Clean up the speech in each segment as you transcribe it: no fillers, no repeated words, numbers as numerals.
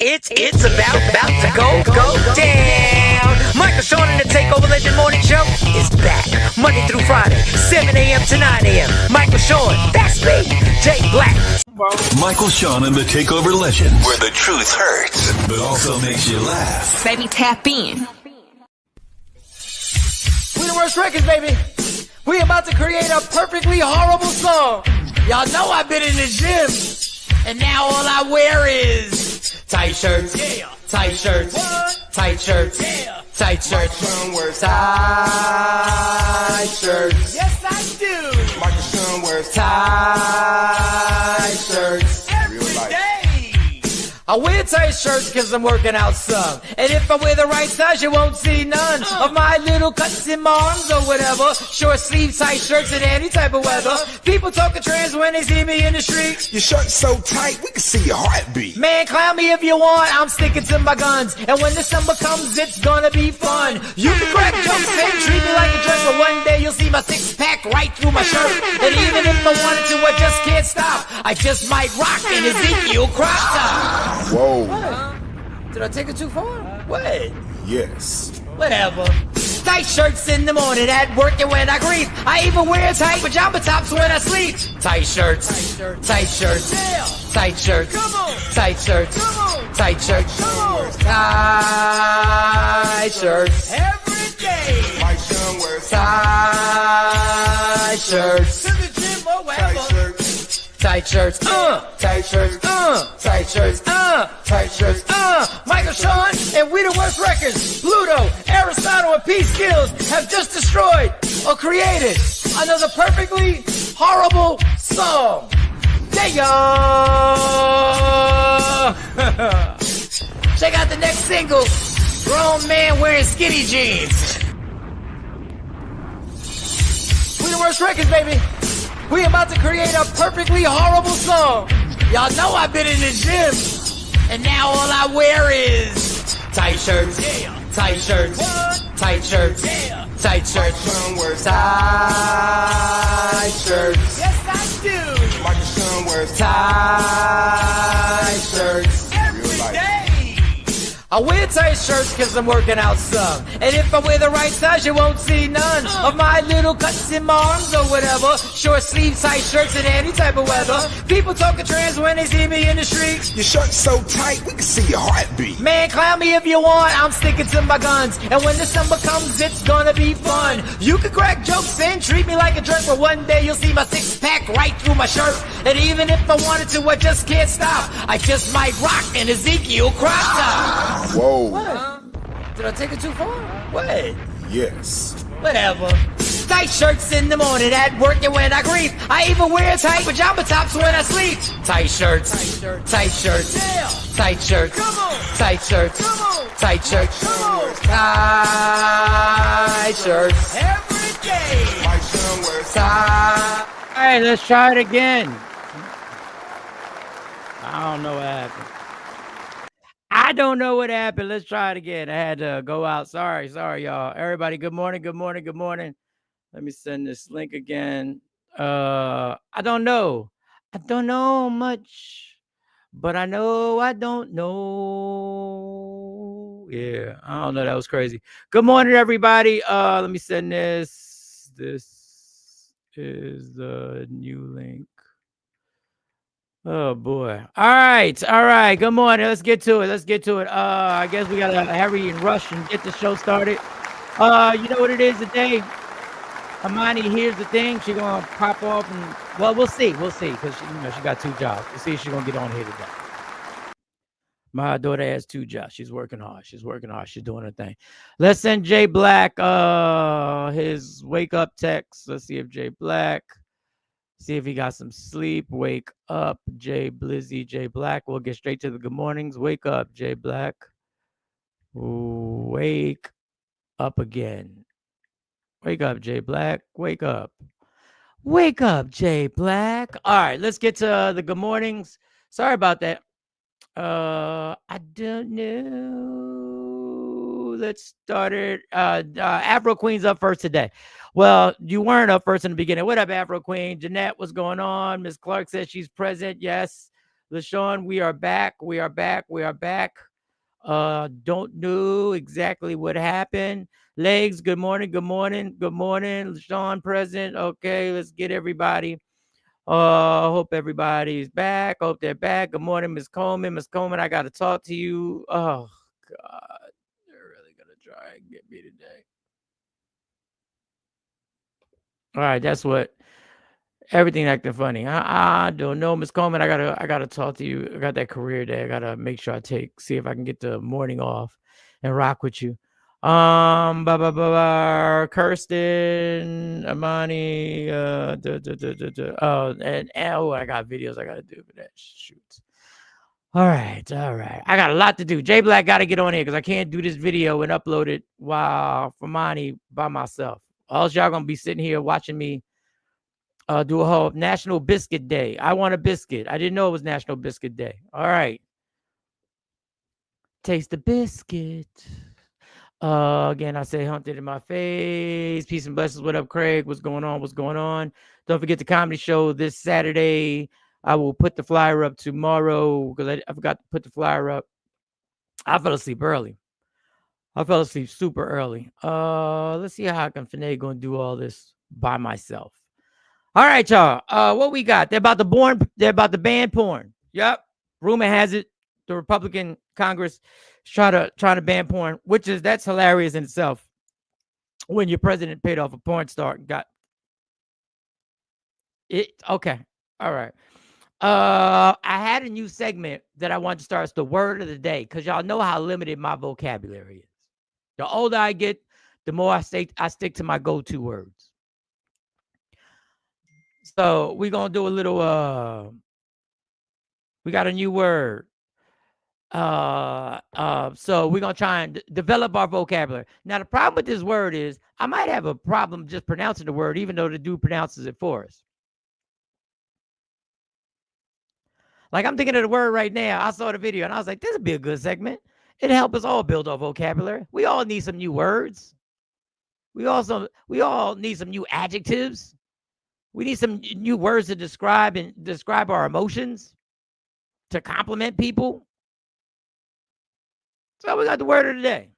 It's about to go down. Michael Sean and the Takeover Legend Morning Show is back Monday through Friday, 7 a.m. to 9 a.m. Michael Sean, that's me, Jay Black. Michael Sean and the Takeover Legend, where the truth hurts, but also makes you laugh. Baby, tap in. We the worst records, baby. We about to create a perfectly horrible song. Y'all know I've been in the gym, and now all I wear is tight shirts, yeah. Tight shirts, what? Tight shirts, yeah. Tight shirts, tight shirts. Yes, I do. Michael Sean wears tight shirts every day. I wear tight shirts cause I'm working out some. And if I wear the right size, you won't see none of my little cuts in my arms or whatever. Short sleeve tight shirts in any type of weather. People talking trans when they see me in the street. Your shirt's so tight, we can see your heartbeat. Man, clown me if you want, I'm sticking to my guns. And when December comes, it's gonna be fun. You can crack jokes and treat me like a jerk, but one day you'll see my six-pack right through my shirt. And even if I wanted to, I just can't stop. I just might rock an Ezekiel crop top. Whoa. Did I take it too far? What? Yes. Whatever. Tight shirts in the morning, at work and when I grieve. I even wear tight pajama tops when I sleep. Tight shirts, tight shirts, tight shirts, tight shirts, tight shirts, tight shirts. Every day. Mike Sean wears tight shirts. To the gym or wherever. tight shirts. Tight shirts, tight shirts, tight shirts, tight shirts, Michael Sean and We the Worst Records, Pluto, Aristotle, and P. Skills have just destroyed or created another perfectly horrible song. Yeah, y'all. Check out the next single, Grown Man Wearing Skinny Jeans. We the Worst Records, baby. We about to create a perfectly horrible song. Y'all know I've been in the gym, and now all I wear is tight shirts, tight shirts, tight shirts, tight shirts, tight shirts. Yes, I do. Michael Sean wears tight shirts every day. I wear tight shirts cause I'm working out some. And if I wear the right size, you won't see none of my little cuts in my arms or whatever. Short sleeve tight shirts in any type of weather. People talking trans when they see me in the street. Your shirt's so tight, we can see your heartbeat. Man, clown me if you want, I'm sticking to my guns. And when December comes, it's gonna be fun. You can crack jokes and treat me like a jerk, but one day you'll see my six-pack right through my shirt. And even if I wanted to, I just can't stop. I just might rock an Ezekiel crop top. Whoa. What? Did I take it too far? What? Yes. Whatever. Tight shirts in the morning, at work and when I grieve. I even wear tight pajama tops when I sleep. Tight shirts, tight shirts, tight shirts, tight shirts, tight shirts, tight shirts. Every day. Mike Sean wears tight. All right, let's try it again. I don't know what happened. I don't know what happened. Let's try it again. I had to go out. Sorry, y'all. Everybody, good morning. Let me send this link again. I don't know. I don't know much, but I know I don't know. Yeah, I don't know. That was crazy. Good morning, everybody. Let me send this. This is the new link. Oh boy. All right. Good morning. Let's get to it. I guess we gotta hurry and rush and get the show started. You know what it is today? Hermione, here's the thing. She's gonna pop off and we'll see, because she got two jobs. We'll see if she's gonna get on here today. My daughter has two jobs. She's working hard. She's doing her thing. Let's send Jay Black his wake up text. Let's see if Jay Black. See if he got some sleep. Wake up, Jay Black. We'll get straight to the good mornings. Wake up, Jay Black. Wake up again. Wake up, Jay Black. Wake up. Wake up, Jay Black. All right, let's get to the good mornings. Sorry about that. I don't know. Let's start it. Afro Queen's up first today. Well, you weren't up first in the beginning. What up, Afro Queen? Jeanette, what's going on? Miss Clark says she's present. Yes. LaShawn, we are back. We are back. We are back. Don't know exactly what happened. Legs, good morning. Good morning. Good morning. LaShawn present. Okay, let's get everybody. Hope everybody's back. Hope they're back. Good morning, Miss Coleman. Miss Coleman, I got to talk to you. Oh, God. They're really going to try and get me today. All right, that's what everything acting funny. I don't know, Miss Coleman. I gotta talk to you. I got that career day. I gotta make sure I see if I can get the morning off and rock with you. Kirsten, Amani, oh, and I got videos I gotta do for that. Shoot. All right. I got a lot to do. J Black got to get on here because I can't do this video and upload it while for Monty by myself. All y'all gonna be sitting here watching me do a whole National Biscuit Day. I want a biscuit. I didn't know it was National Biscuit Day. All right. Taste the biscuit. Again, I say hunted in my face. Peace and blessings. What up, Craig? What's going on? What's going on? Don't forget the comedy show this Saturday. I will put the flyer up tomorrow because I forgot to put the flyer up. I fell asleep early. I fell asleep super early. Let's see how I can finesse going to do all this by myself. All right, y'all. What we got? They're about to ban porn. Yep. Rumor has it the Republican Congress is trying to ban porn, that's hilarious in itself. When your president paid off a porn star and got it. Okay. All right. I had a new segment that I want to start. It's the word of the day, because y'all know how limited my vocabulary is. The older I get, the more I stick to my go-to words. So we're gonna do a little we got a new word. So we're gonna try and develop our vocabulary. Now, the problem with this word is I might have a problem just pronouncing the word, even though the dude pronounces it for us. Like, I'm thinking of the word right now. I saw the video and I was like, this would be a good segment. It'll help us all build our vocabulary. We all need some new words. We all need some new adjectives. We need some new words to describe our emotions, to compliment people. So we got the word of the day.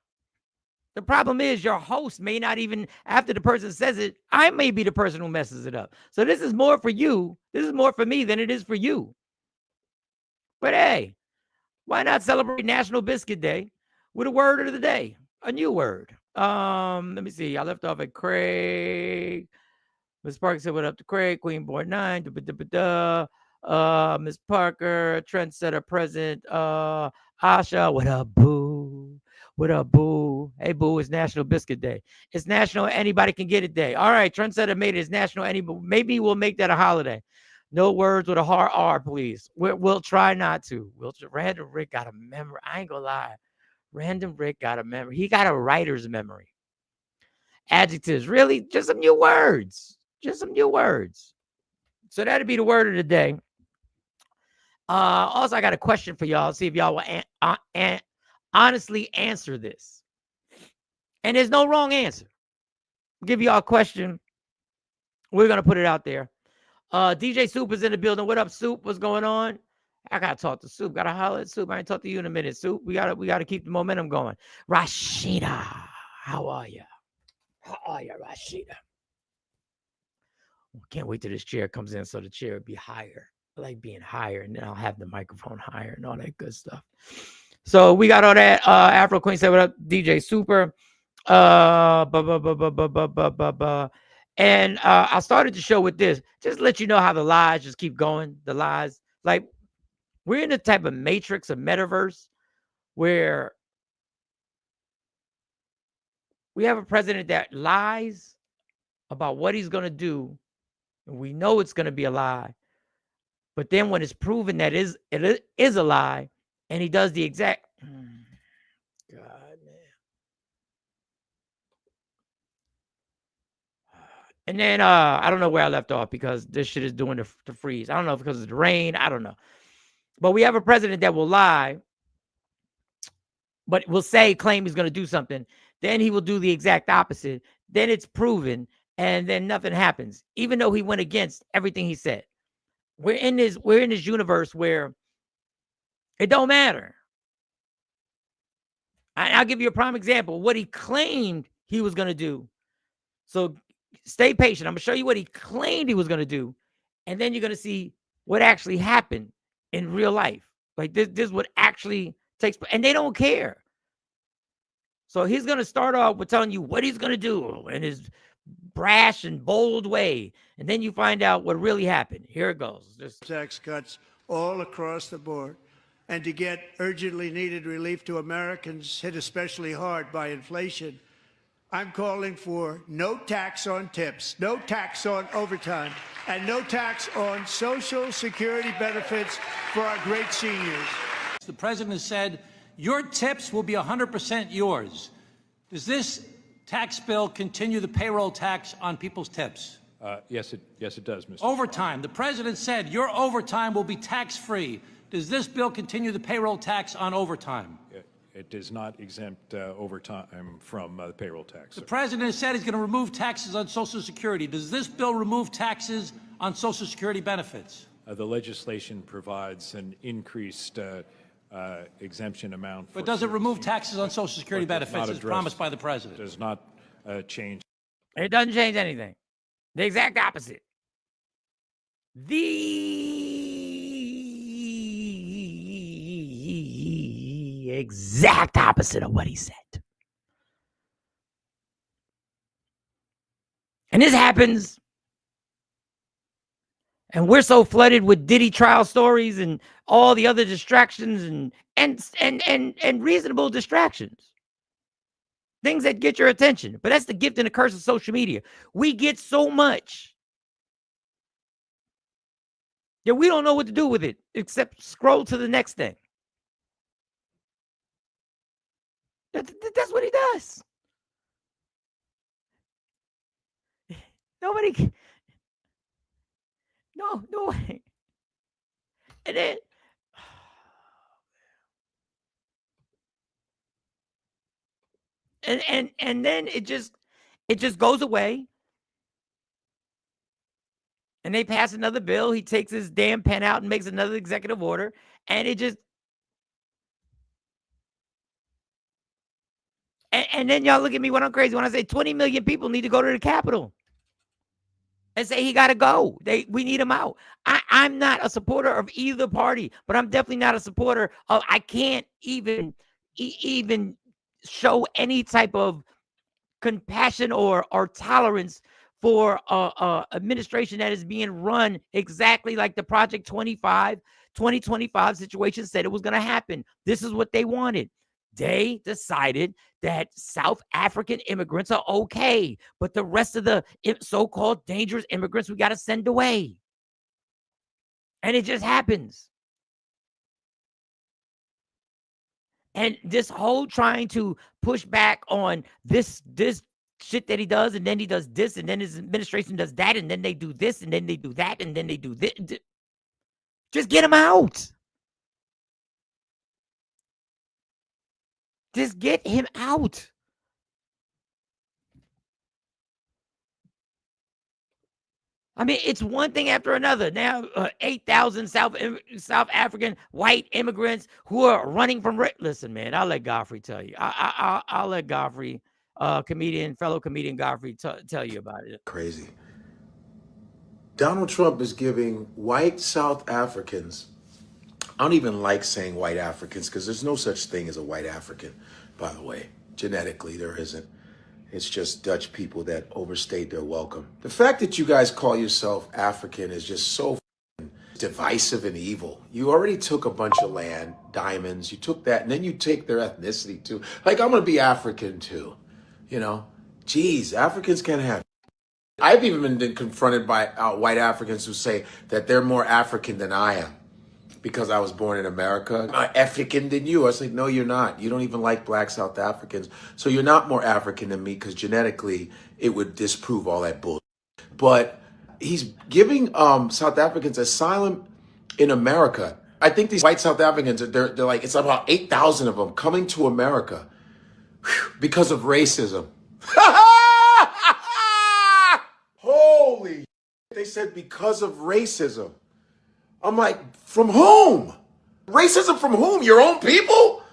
The problem is your host may not even, after the person says it, I may be the person who messes it up. So this is more for you. This is more for me than it is for you. But hey, why not celebrate National Biscuit Day with a word of the day? A new word. Let me see. I left off at Craig. Miss Parker said, what up to Craig? Queen Boy 9. Miss Parker, trendsetter present. Asha, what up, boo? What up, boo? Hey, boo, it's National Biscuit Day. It's National Anybody Can Get It Day. All right, trendsetter made it. It's National Anybody. Maybe we'll make that a holiday. No words with a hard R, please. We'll try not to. Random Rick got a memory. I ain't gonna lie. Random Rick got a memory. He got a writer's memory. Adjectives. Really? Just some new words. Just some new words. So that'd be the word of the day. Also, I got a question for y'all. See if y'all will honestly answer this. And there's no wrong answer. I'll give y'all a question. We're going to put it out there. DJ Soup is in the building. What up, Soup? What's going on? I got to talk to Soup. Got to holler at Soup. I ain't talk to you in a minute, Soup. We got to keep the momentum going. Rashida, how are you? How are you, Rashida? Can't wait till this chair comes in so the chair will be higher. I like being higher, and then I'll have the microphone higher and all that good stuff. So we got all that. Afro Queen said, what up, DJ Super? And I started the show with this. Just to let you know how the lies just keep going. The lies. Like, we're in a type of matrix, a metaverse, where we have a president that lies about what he's going to do. And we know it's going to be a lie. But then when it's proven that it is a lie, and he does the exact... God, man. And then I don't know where I left off because this shit is doing the freeze. I don't know if because of the rain. I don't know. But we have a president that will lie, but will claim he's going to do something. Then he will do the exact opposite. Then it's proven, and then nothing happens, even though he went against everything he said. We're in this universe where It don't matter. I'll give you a prime example. What he claimed he was going to do. So stay patient. I'm going to show you what he claimed he was going to do. And then you're going to see what actually happened in real life. Like this is what actually takes place. And they don't care. So he's going to start off with telling you what he's going to do in his brash and bold way. And then you find out what really happened. Here it goes. Tax cuts all across the board. And to get urgently needed relief to Americans hit especially hard by inflation, I'm calling for no tax on tips, no tax on overtime, and no tax on Social Security benefits for our great seniors. The president has said your tips will be 100% yours. Does this tax bill continue the payroll tax on people's tips? Yes, it does, Mr. Overtime. The president said your overtime will be tax-free. Does this bill continue the payroll tax on overtime? It does not exempt overtime from the payroll tax. The president has said he's going to remove taxes on Social Security. Does this bill remove taxes on Social Security benefits? The legislation provides an increased exemption amount. But does it remove taxes on Social Security benefits as promised by the president? It does not change. It doesn't change anything. The exact opposite. The exact opposite of what he said. And this happens. And we're so flooded with Diddy trial stories and all the other distractions and reasonable distractions. Things that get your attention. But that's the gift and the curse of social media. We get so much that we don't know what to do with it except scroll to the next thing. That's what he does. Nobody. No way. And then and then it just goes away. And they pass another bill. He takes his damn pen out and makes another executive order. And it just and then y'all look at me when I'm crazy when I say 20 million people need to go to the Capitol and say he got to go. We need him out. I'm not a supporter of either party, but I'm definitely not a supporter of. I can't even show any type of compassion or tolerance for administration that is being run exactly like the Project 2025 situation said it was going to happen. This is what they wanted. They decided that South African immigrants are okay, but the rest of the so-called dangerous immigrants we got to send away. And it just happens. And this whole trying to push back on this shit that he does, and then he does this, and then his administration does that, and then they do this, and then they do that, and then they do this. Just get him out. Just get him out. I mean, it's one thing after another. Now, 8,000 South African white immigrants who are running from. Listen, man, I'll let Godfrey tell you. I'll let Godfrey, fellow comedian Godfrey, tell you about it. Crazy. Donald Trump is giving white South Africans. I don't even like saying white Africans because there's no such thing as a white African, by the way. Genetically, there isn't. It's just Dutch people that overstayed their welcome. The fact that you guys call yourself African is just so divisive and evil. You already took a bunch of land, diamonds, you took that, and then you take their ethnicity too. Like, I'm going to be African too. You know? Geez, Africans can't have. I've even been confronted by white Africans who say that they're more African than I am. Because I was born in America, I'm African than you. I was like, no, you're not. You don't even like black South Africans. So you're not more African than me because genetically it would disprove all that bullshit. But he's giving South Africans asylum in America. I think these white South Africans, they're like, it's about 8,000 of them coming to America because of racism. Holy shit. They said because of racism. I'm like, from whom? Racism from whom? Your own people?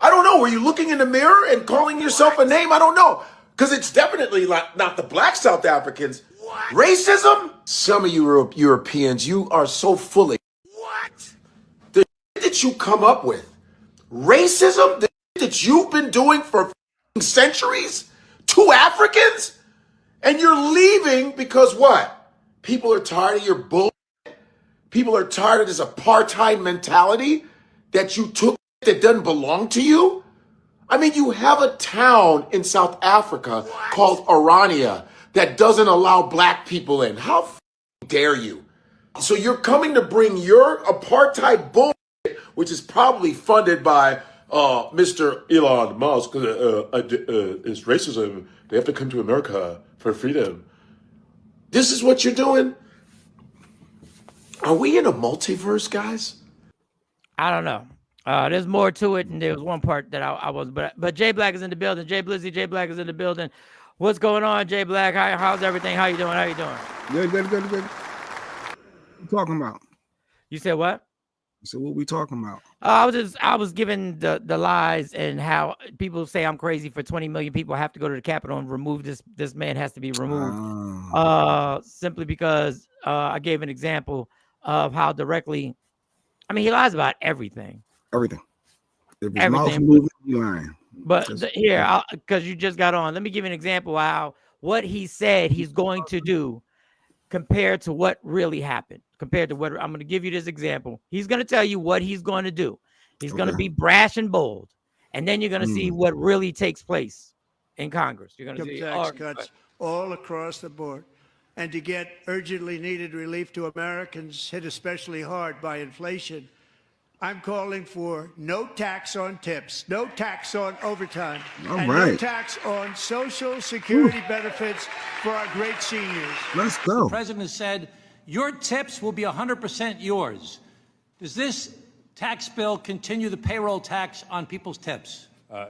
I don't know. Were you looking in the mirror and calling yourself a name? I don't know. Because it's definitely not the black South Africans. What? Racism? Some of you Europeans, you are so full of what? The shit that you come up with. Racism? The shit that you've been doing for centuries? To Africans? And you're leaving because what? People are tired of your bull. People are tired of this apartheid mentality that you took that doesn't belong to you. I mean, you have a town in South Africa called Orania that doesn't allow black people in. How dare you? So you're coming to bring your apartheid bullshit, which is probably funded by Mr. Elon Musk. It's racism. They have to come to America for freedom. This is what you're doing? Are we in a multiverse, guys? I don't know. There's more to it, and there was one part that I was, but Jay Black is in the building. Jay Blizzy, Jay Black is in the building. What's going on, Jay Black? How's everything? How you doing? How you doing? Good. What you talking about? You said what? So what we talking about? I was giving the lies and how people say I'm crazy for 20 million people have to go to the Capitol and remove this man has to be removed. Simply because I gave an example of how directly, I mean, he lies about everything. Everything. If his mouth moving, you lying. But here, because you just got on, let me give you an example of how what he said he's going to do compared to what really happened. Compared to what I'm going to give you this example. He's going to tell you what he's going to do. He's going to be brash and bold. And then you're going to see what really takes place in Congress. You're going to see tax cuts all across the board. And to get urgently needed relief to Americans hit especially hard by inflation, I'm calling for no tax on tips, no tax on overtime, no tax on Social Security benefits for our great seniors. Let's go. The president has said your tips will be 100% yours. Does this tax bill continue the payroll tax on people's tips?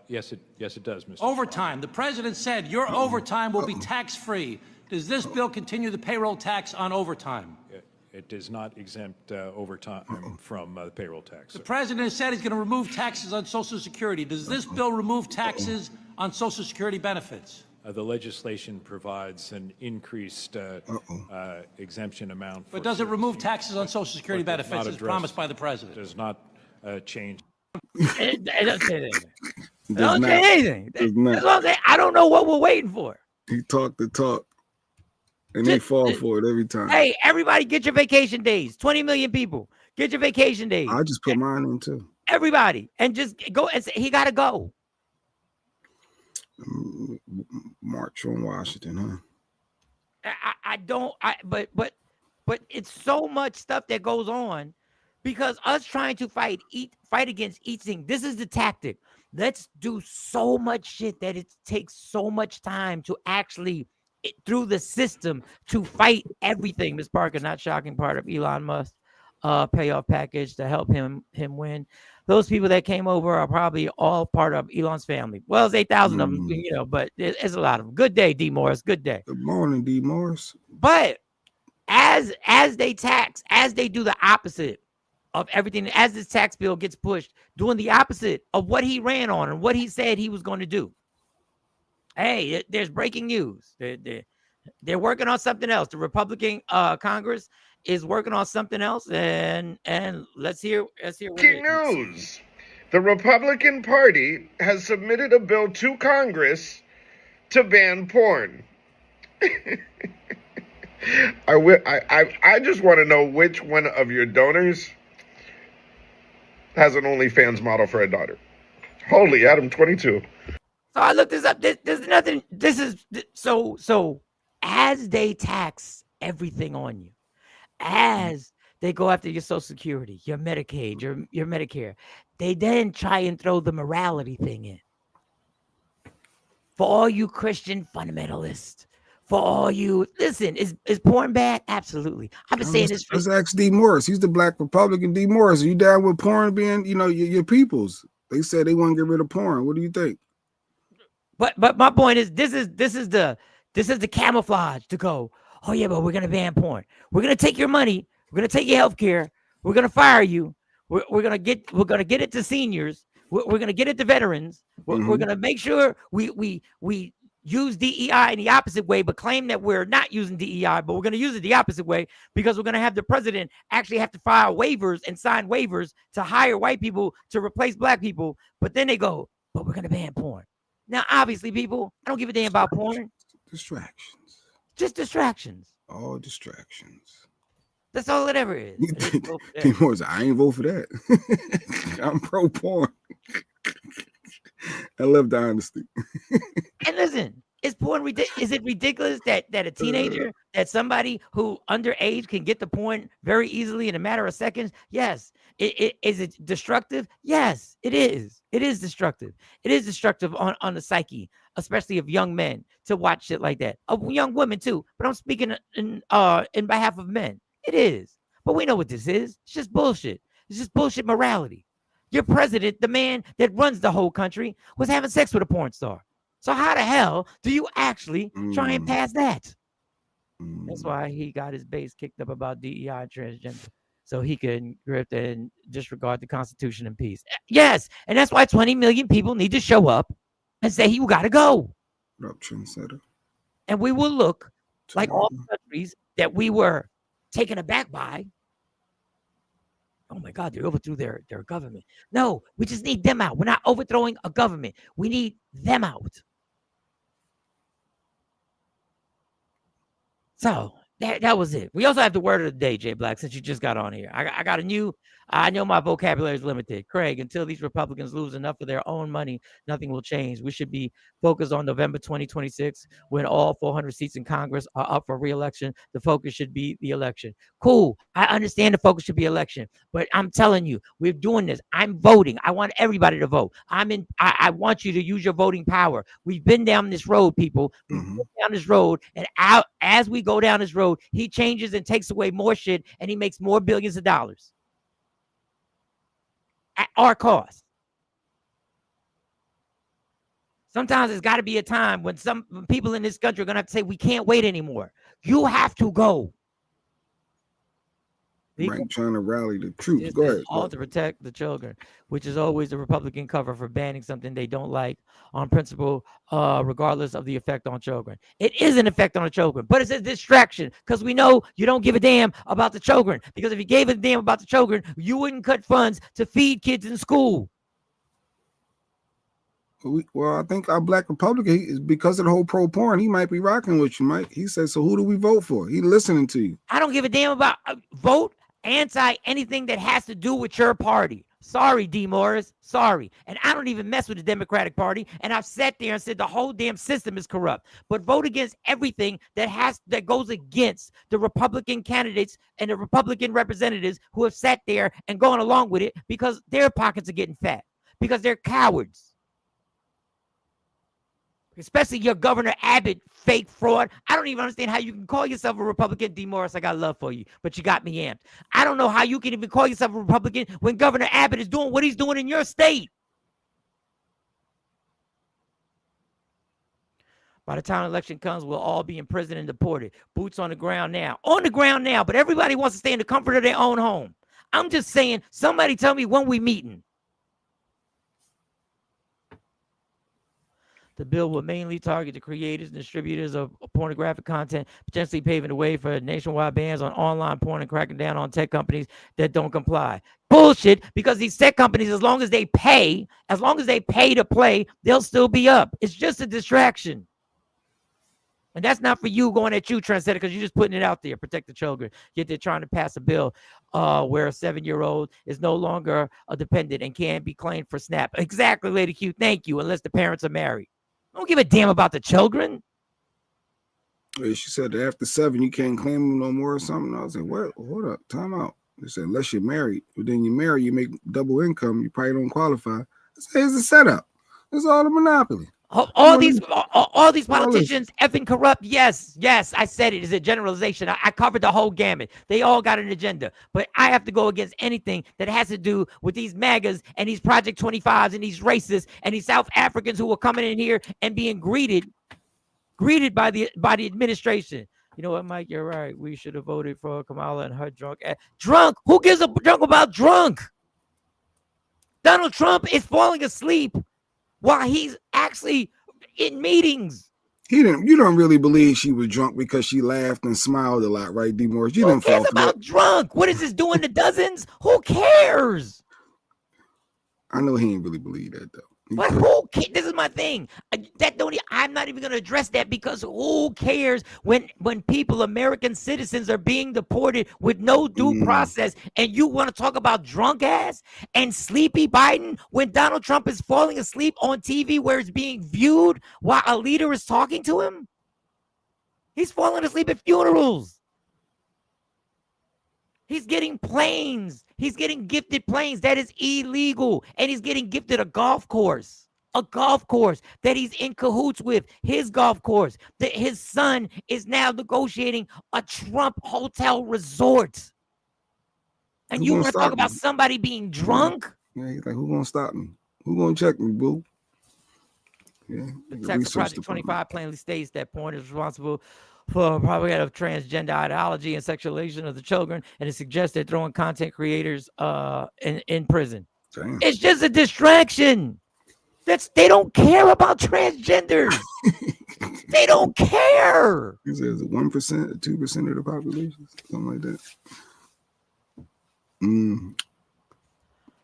Yes, it does, Mr. Overtime. The president said your overtime will be tax-free. Does this bill continue the payroll tax on overtime? It does not exempt overtime from the payroll tax. The president has said he's going to remove taxes on Social Security. Does this bill remove taxes on Social Security benefits? The legislation provides an increased exemption amount. But does it remove taxes on Social Security benefits as promised by the president? It does not change. It doesn't say anything. It doesn't say anything. That's what I'm saying. I don't know what we're waiting for. He talked the talk. And they fall for it every time. Hey, everybody get your vacation days. 20 million people. Get your vacation days. I just put mine in too. Everybody. And just go and say he gotta go. March on Washington, huh? But it's so much stuff that goes on because us trying to fight against each thing. This is the tactic. Let's do so much shit that it takes so much time to actually through the system to fight everything. Ms. Parker, not shocking, part of Elon Musk payoff package to help him win. Those people that came over are probably all part of Elon's family. Well, it's 8,000 of them, but it's a lot of them. Good day, D. Morris. Good day. Good morning, D. Morris. But as they do the opposite of everything, as this tax bill gets pushed, doing the opposite of what he ran on and what he said he was going to do. Hey, there's breaking news. They're working on something else. The Republican Congress is working on something else, and let's hear what breaking news. The Republican Party has submitted a bill to Congress to ban porn. I just want to know which one of your donors has an OnlyFans model for a daughter. Holy Adam 22. So I looked this up. There's nothing. This is so as they tax everything on you, as they go after your Social Security, your Medicaid, your Medicare, they then try and throw the morality thing in. For all you Christian fundamentalists, for all you listen, is porn bad? Absolutely. I've been saying this. Let's ask D. Morris. He's the Black Republican. D. Morris, are you down with porn being, your people's? They said they want to get rid of porn. What do you think? But my point is this is the camouflage to go, oh yeah, but we're gonna ban porn. We're gonna take your money, we're gonna take your health care, we're gonna fire you, We're gonna get it to seniors. We're gonna get it to veterans. We're gonna make sure we use DEI in the opposite way, but claim that we're not using DEI, but we're gonna use it the opposite way because we're gonna have the president actually have to file waivers and sign waivers to hire white people to replace black people. But then they go, but we're gonna ban porn. Now, obviously, people, I don't give a damn about porn. Distractions. Just distractions. All distractions. That's all it ever is. I ain't vote for that. I'm pro porn. I love the honesty. And listen, is porn is it ridiculous that a teenager, that somebody who underage can get the porn very easily in a matter of seconds? Yes. Is it destructive? Yes, it is. It is destructive. It is destructive on the psyche, especially of young men, to watch shit like that. Of young women too. But I'm speaking in behalf of men. It is. But we know what this is. It's just bullshit. It's just bullshit morality. Your president, the man that runs the whole country, was having sex with a porn star. So how the hell do you actually try and pass that? That's why he got his base kicked up about DEI and transgender. So he can grip and disregard the Constitution and peace. Yes. And that's why 20 million people need to show up and say, you got to go. And we will look like all the countries that we were taken aback by. Oh my God, they overthrew their government. No, we just need them out. We're not overthrowing a government. We need them out. So that was it. We also have the word of the day, Jay Black, since you just got on here. I got a new, I know my vocabulary is limited. Craig, until these Republicans lose enough of their own money, nothing will change. We should be focused on November 2026 when all 400 seats in Congress are up for re-election. The focus should be the election. Cool. I understand the focus should be election, but I'm telling you, we're doing this. I'm voting. I want everybody to vote. I want you to use your voting power. We've been down this road, people. We've been down this road, and as we go down this road, he changes and takes away more shit, and he makes more billions of dollars at our cost. Sometimes there's got to be a time when some people in this country are going to have to say, we can't wait anymore. You have to go. Right, trying to rally the troops. Go ahead. All to protect the children, which is always the Republican cover for banning something they don't like on principle, regardless of the effect on children. It is an effect on the children, but it's a distraction because we know you don't give a damn about the children. Because if you gave a damn about the children, you wouldn't cut funds to feed kids in school. Well, I think our black Republican is because of the whole pro porn. He might be rocking with you, Mike. He said, "So who do we vote for?" He listening to you. I don't give a damn about vote anti anything that has to do with your party. Sorry, D. Morris. Sorry. And I don't even mess with the Democratic Party. And I've sat there and said the whole damn system is corrupt. But vote against everything that goes against the Republican candidates and the Republican representatives who have sat there and gone along with it because their pockets are getting fat. Because they're cowards. Especially your Governor Abbott, fake fraud. I don't even understand how you can call yourself a Republican, D. Morris. I got love for you, but you got me amped. I don't know how you can even call yourself a Republican when Governor Abbott is doing what he's doing in your state. By the time election comes, we'll all be in prison and deported. Boots on the ground now. On the ground now, but everybody wants to stay in the comfort of their own home. I'm just saying, somebody tell me when we meeting. The bill will mainly target the creators and distributors of pornographic content, potentially paving the way for nationwide bans on online porn and cracking down on tech companies that don't comply. Bullshit, because these tech companies, as long as they pay to play, they'll still be up. It's just a distraction. And that's not for you going at you, trendsetter, because you're just putting it out there. Protect the children. Yet they're trying to pass a bill where a 7-year-old is no longer a dependent and can't be claimed for SNAP. Exactly, Lady Q. Thank you, unless the parents are married. Don't give a damn about the children. She said that after 7, you can't claim them no more or something. I was like, what? Hold up, time out. They said, unless you're married. But then you marry, you make double income. You probably don't qualify. I said, it's a setup. It's all a monopoly. All these politicians effing corrupt. Yes, I said it. It's a generalization. I covered the whole gamut. They all got an agenda. But I have to go against anything that has to do with these MAGAs and these Project 25s and these racists and these South Africans who are coming in here and being greeted by the administration. You know what, Mike? You're right. We should have voted for Kamala and her drunk. Drunk? Who gives a drunk about drunk? Donald Trump is falling asleep while he's actually in meetings. You don't really believe she was drunk because she laughed and smiled a lot, right, D. Morris? You Who didn't fall cares for that. about drunk? What is this doing to dozens? Who cares? I know he ain't really believe that though. But who cares? This is my thing. I'm not even going to address that because who cares when people, American citizens, are being deported with no due process, and you want to talk about drunk ass and sleepy Biden when Donald Trump is falling asleep on TV where it's being viewed while a leader is talking to him? He's falling asleep at funerals. He's getting planes. He's getting gifted planes. That is illegal. And he's getting gifted a golf course that he's in cahoots with, his golf course, that his son is now negotiating a Trump hotel resort. And you want to talk about somebody being drunk? Yeah, he's like, who gonna stop me? Who gonna check me, boo? Yeah. The Texas Project 25 plainly states that porn is responsible for propaganda of transgender ideology and sexualization of the children, and it suggests they're throwing content creators in prison. Damn. It's just a distraction. They don't care about transgenders. They don't care. He says 1%, 2% of the population, something like that.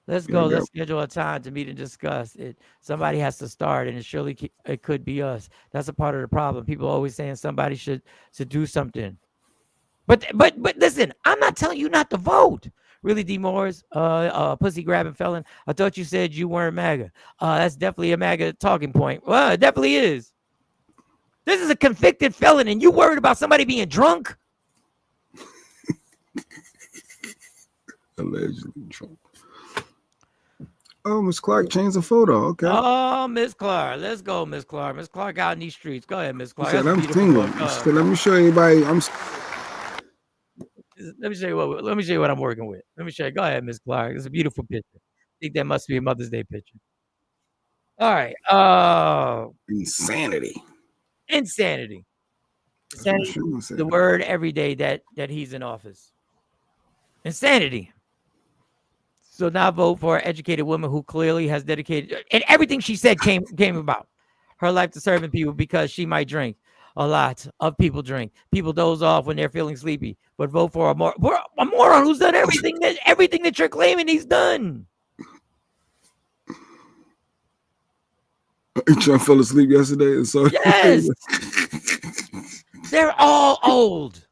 Let's go. Let's schedule a time to meet and discuss it. Somebody has to start, and it could be us. That's a part of the problem. People always saying somebody should do something. But listen, I'm not telling you not to vote. Really, D. Morris, pussy grabbing felon. I thought you said you weren't MAGA. That's definitely a MAGA talking point. Well, it definitely is. This is a convicted felon, and you worried about somebody being drunk? Allegedly drunk. Oh, Miss Clark changed the photo. Okay. Oh, Miss Clark. Let's go, Miss Clark. Miss Clark out in these streets. Go ahead, Miss Clark. Said, I'm single. So let me show everybody. Let me show you what I'm working with. Let me show you. Go ahead, Miss Clark. It's a beautiful picture. I think that must be a Mother's Day picture. All right. Insanity. Insanity. The word every day that he's in office. Insanity. So now vote for an educated woman who clearly has dedicated, and everything she said came about her life to serving people because she might drink. A lot of people drink. People doze off when they're feeling sleepy. But vote for a moron who's done everything that you're claiming he's done. Trump fell asleep yesterday, and so yes, they're all old.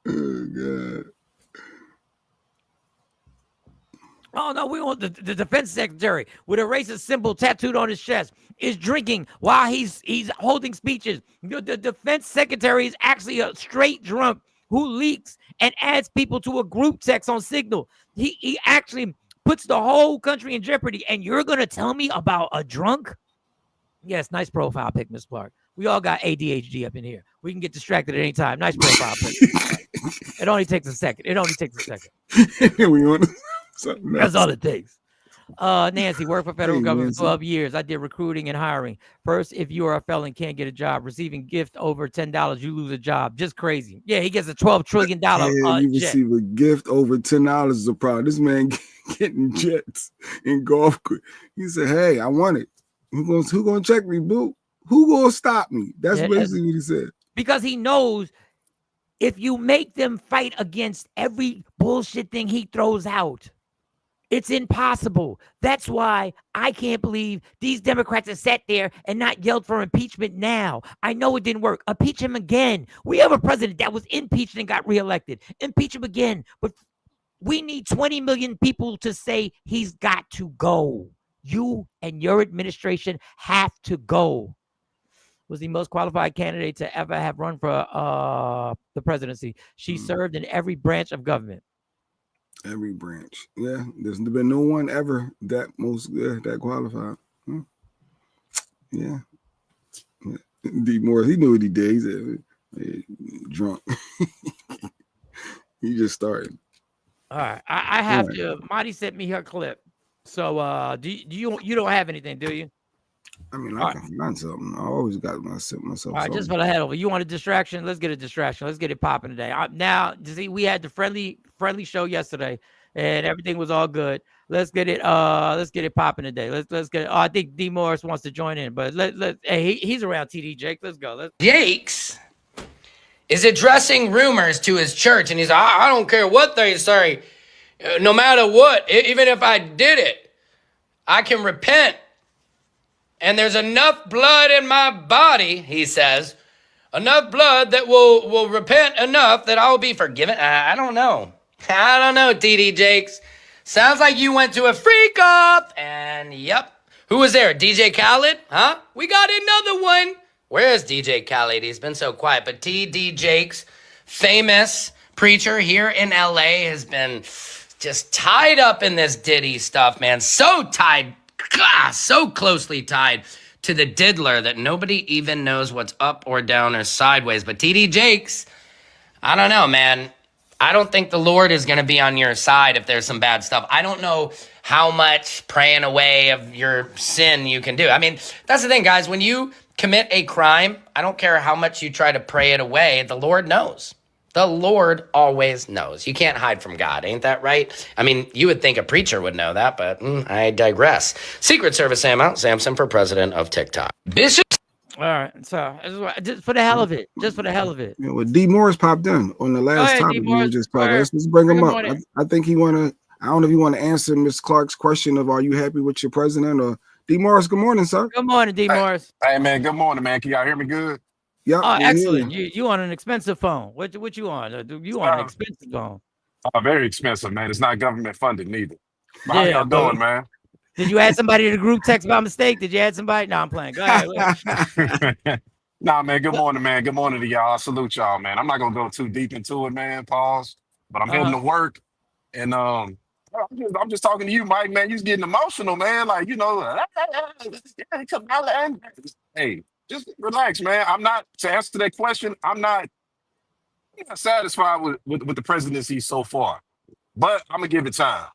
Oh God. Oh no, we want the defense secretary with a racist symbol tattooed on his chest is drinking while he's holding speeches. The defense secretary is actually a straight drunk who leaks and adds people to a group text on Signal. He actually puts the whole country in jeopardy. And you're gonna tell me about a drunk? Yes, nice profile pic, Miss Clark. We all got ADHD up in here. We can get distracted at any time. Nice profile pic. It only takes a second. We on That's all it takes. Nancy, worked for federal government for 12 years. I did recruiting and hiring. First, if you are a felon, can't get a job. Receiving gift over $10, you lose a job. Just crazy. Yeah, he gets a $12 trillion you jet. receive a gift over $10 is a problem. This man getting jets in golf. He said, "Hey, I want it. Who gonna check me, boo? Who gonna stop me?" That's basically what he said. Because he knows if you make them fight against every bullshit thing he throws out, it's impossible. That's why I can't believe these Democrats have sat there and not yelled for impeachment now. I know it didn't work. Impeach him again. We have a president that was impeached and got reelected. Impeach him again. But we need 20 million people to say he's got to go. You and your administration have to go. Was the most qualified candidate to ever have run for the presidency. She served in every branch of government. Every branch. Yeah, there's been no one ever that qualified. Yeah. D. Morris, he knew what he did. He said, hey, drunk. He just started. All right. I have to. Marty sent me her clip. So you don't have anything, do you? I mean, I can find something. I always got myself. All right, just for the head over. You want a distraction? Let's get a distraction. Let's get it popping today. Now, see, we had the friendly show yesterday, and everything was all good. Let's get it popping today. Let's get it. Oh, I think D Morris wants to join in, but hey, he's around TD Jake. Let's go. Jakes is addressing rumors to his church, and he's like, I don't care what they say, no matter what, even if I did it, I can repent. And there's enough blood in my body, he says, enough blood that will repent enough that I'll be forgiven. I don't know. I don't know, TD Jakes. Sounds like you went to a freak off, and yep. Who was there? DJ Khaled? Huh? We got another one. Where's DJ Khaled? He's been so quiet. But TD Jakes, famous preacher here in LA, has been just tied up in this Diddy stuff, man. So tied, so closely tied to the diddler that nobody even knows what's up or down or sideways. But TD Jakes, I don't know, man. I don't think the Lord is going to be on your side if there's some bad stuff. I don't know how much praying away of your sin you can do. I mean, that's the thing, guys. When you commit a crime, I don't care how much you try to pray it away. The Lord knows. The Lord always knows. You can't hide from God. Ain't that right? I mean, you would think a preacher would know that, but I digress. Secret Service Sam out. Samson for president of TikTok. Bishop. All right, so just for the hell of it, Yeah, well, D Morris popped in on the last topic we were just talking. Let's bring him up. I think he wanna. I don't know if you want to answer Ms. Clark's question of are you happy with your president or D Morris. Good morning, sir. Good morning, D Morris. Hey man, good morning, man. Can y'all hear me good? Yeah. Oh, excellent. You on an expensive phone? What you on? You on an expensive phone? Oh, very expensive, man. It's not government funded neither. But how y'all doing, man? Did you add somebody to the group text by mistake? Did you add somebody? No, I'm playing. Go ahead. Nah, man. Good morning, man. Good morning to y'all. I salute y'all, man. I'm not gonna go too deep into it, man. Pause. But I'm heading to work, and I'm just talking to you, Mike, man. You was getting emotional, man. Like, hey, just relax, man. I'm not, to answer that question, I'm not satisfied with the presidency so far, but I'm gonna give it time.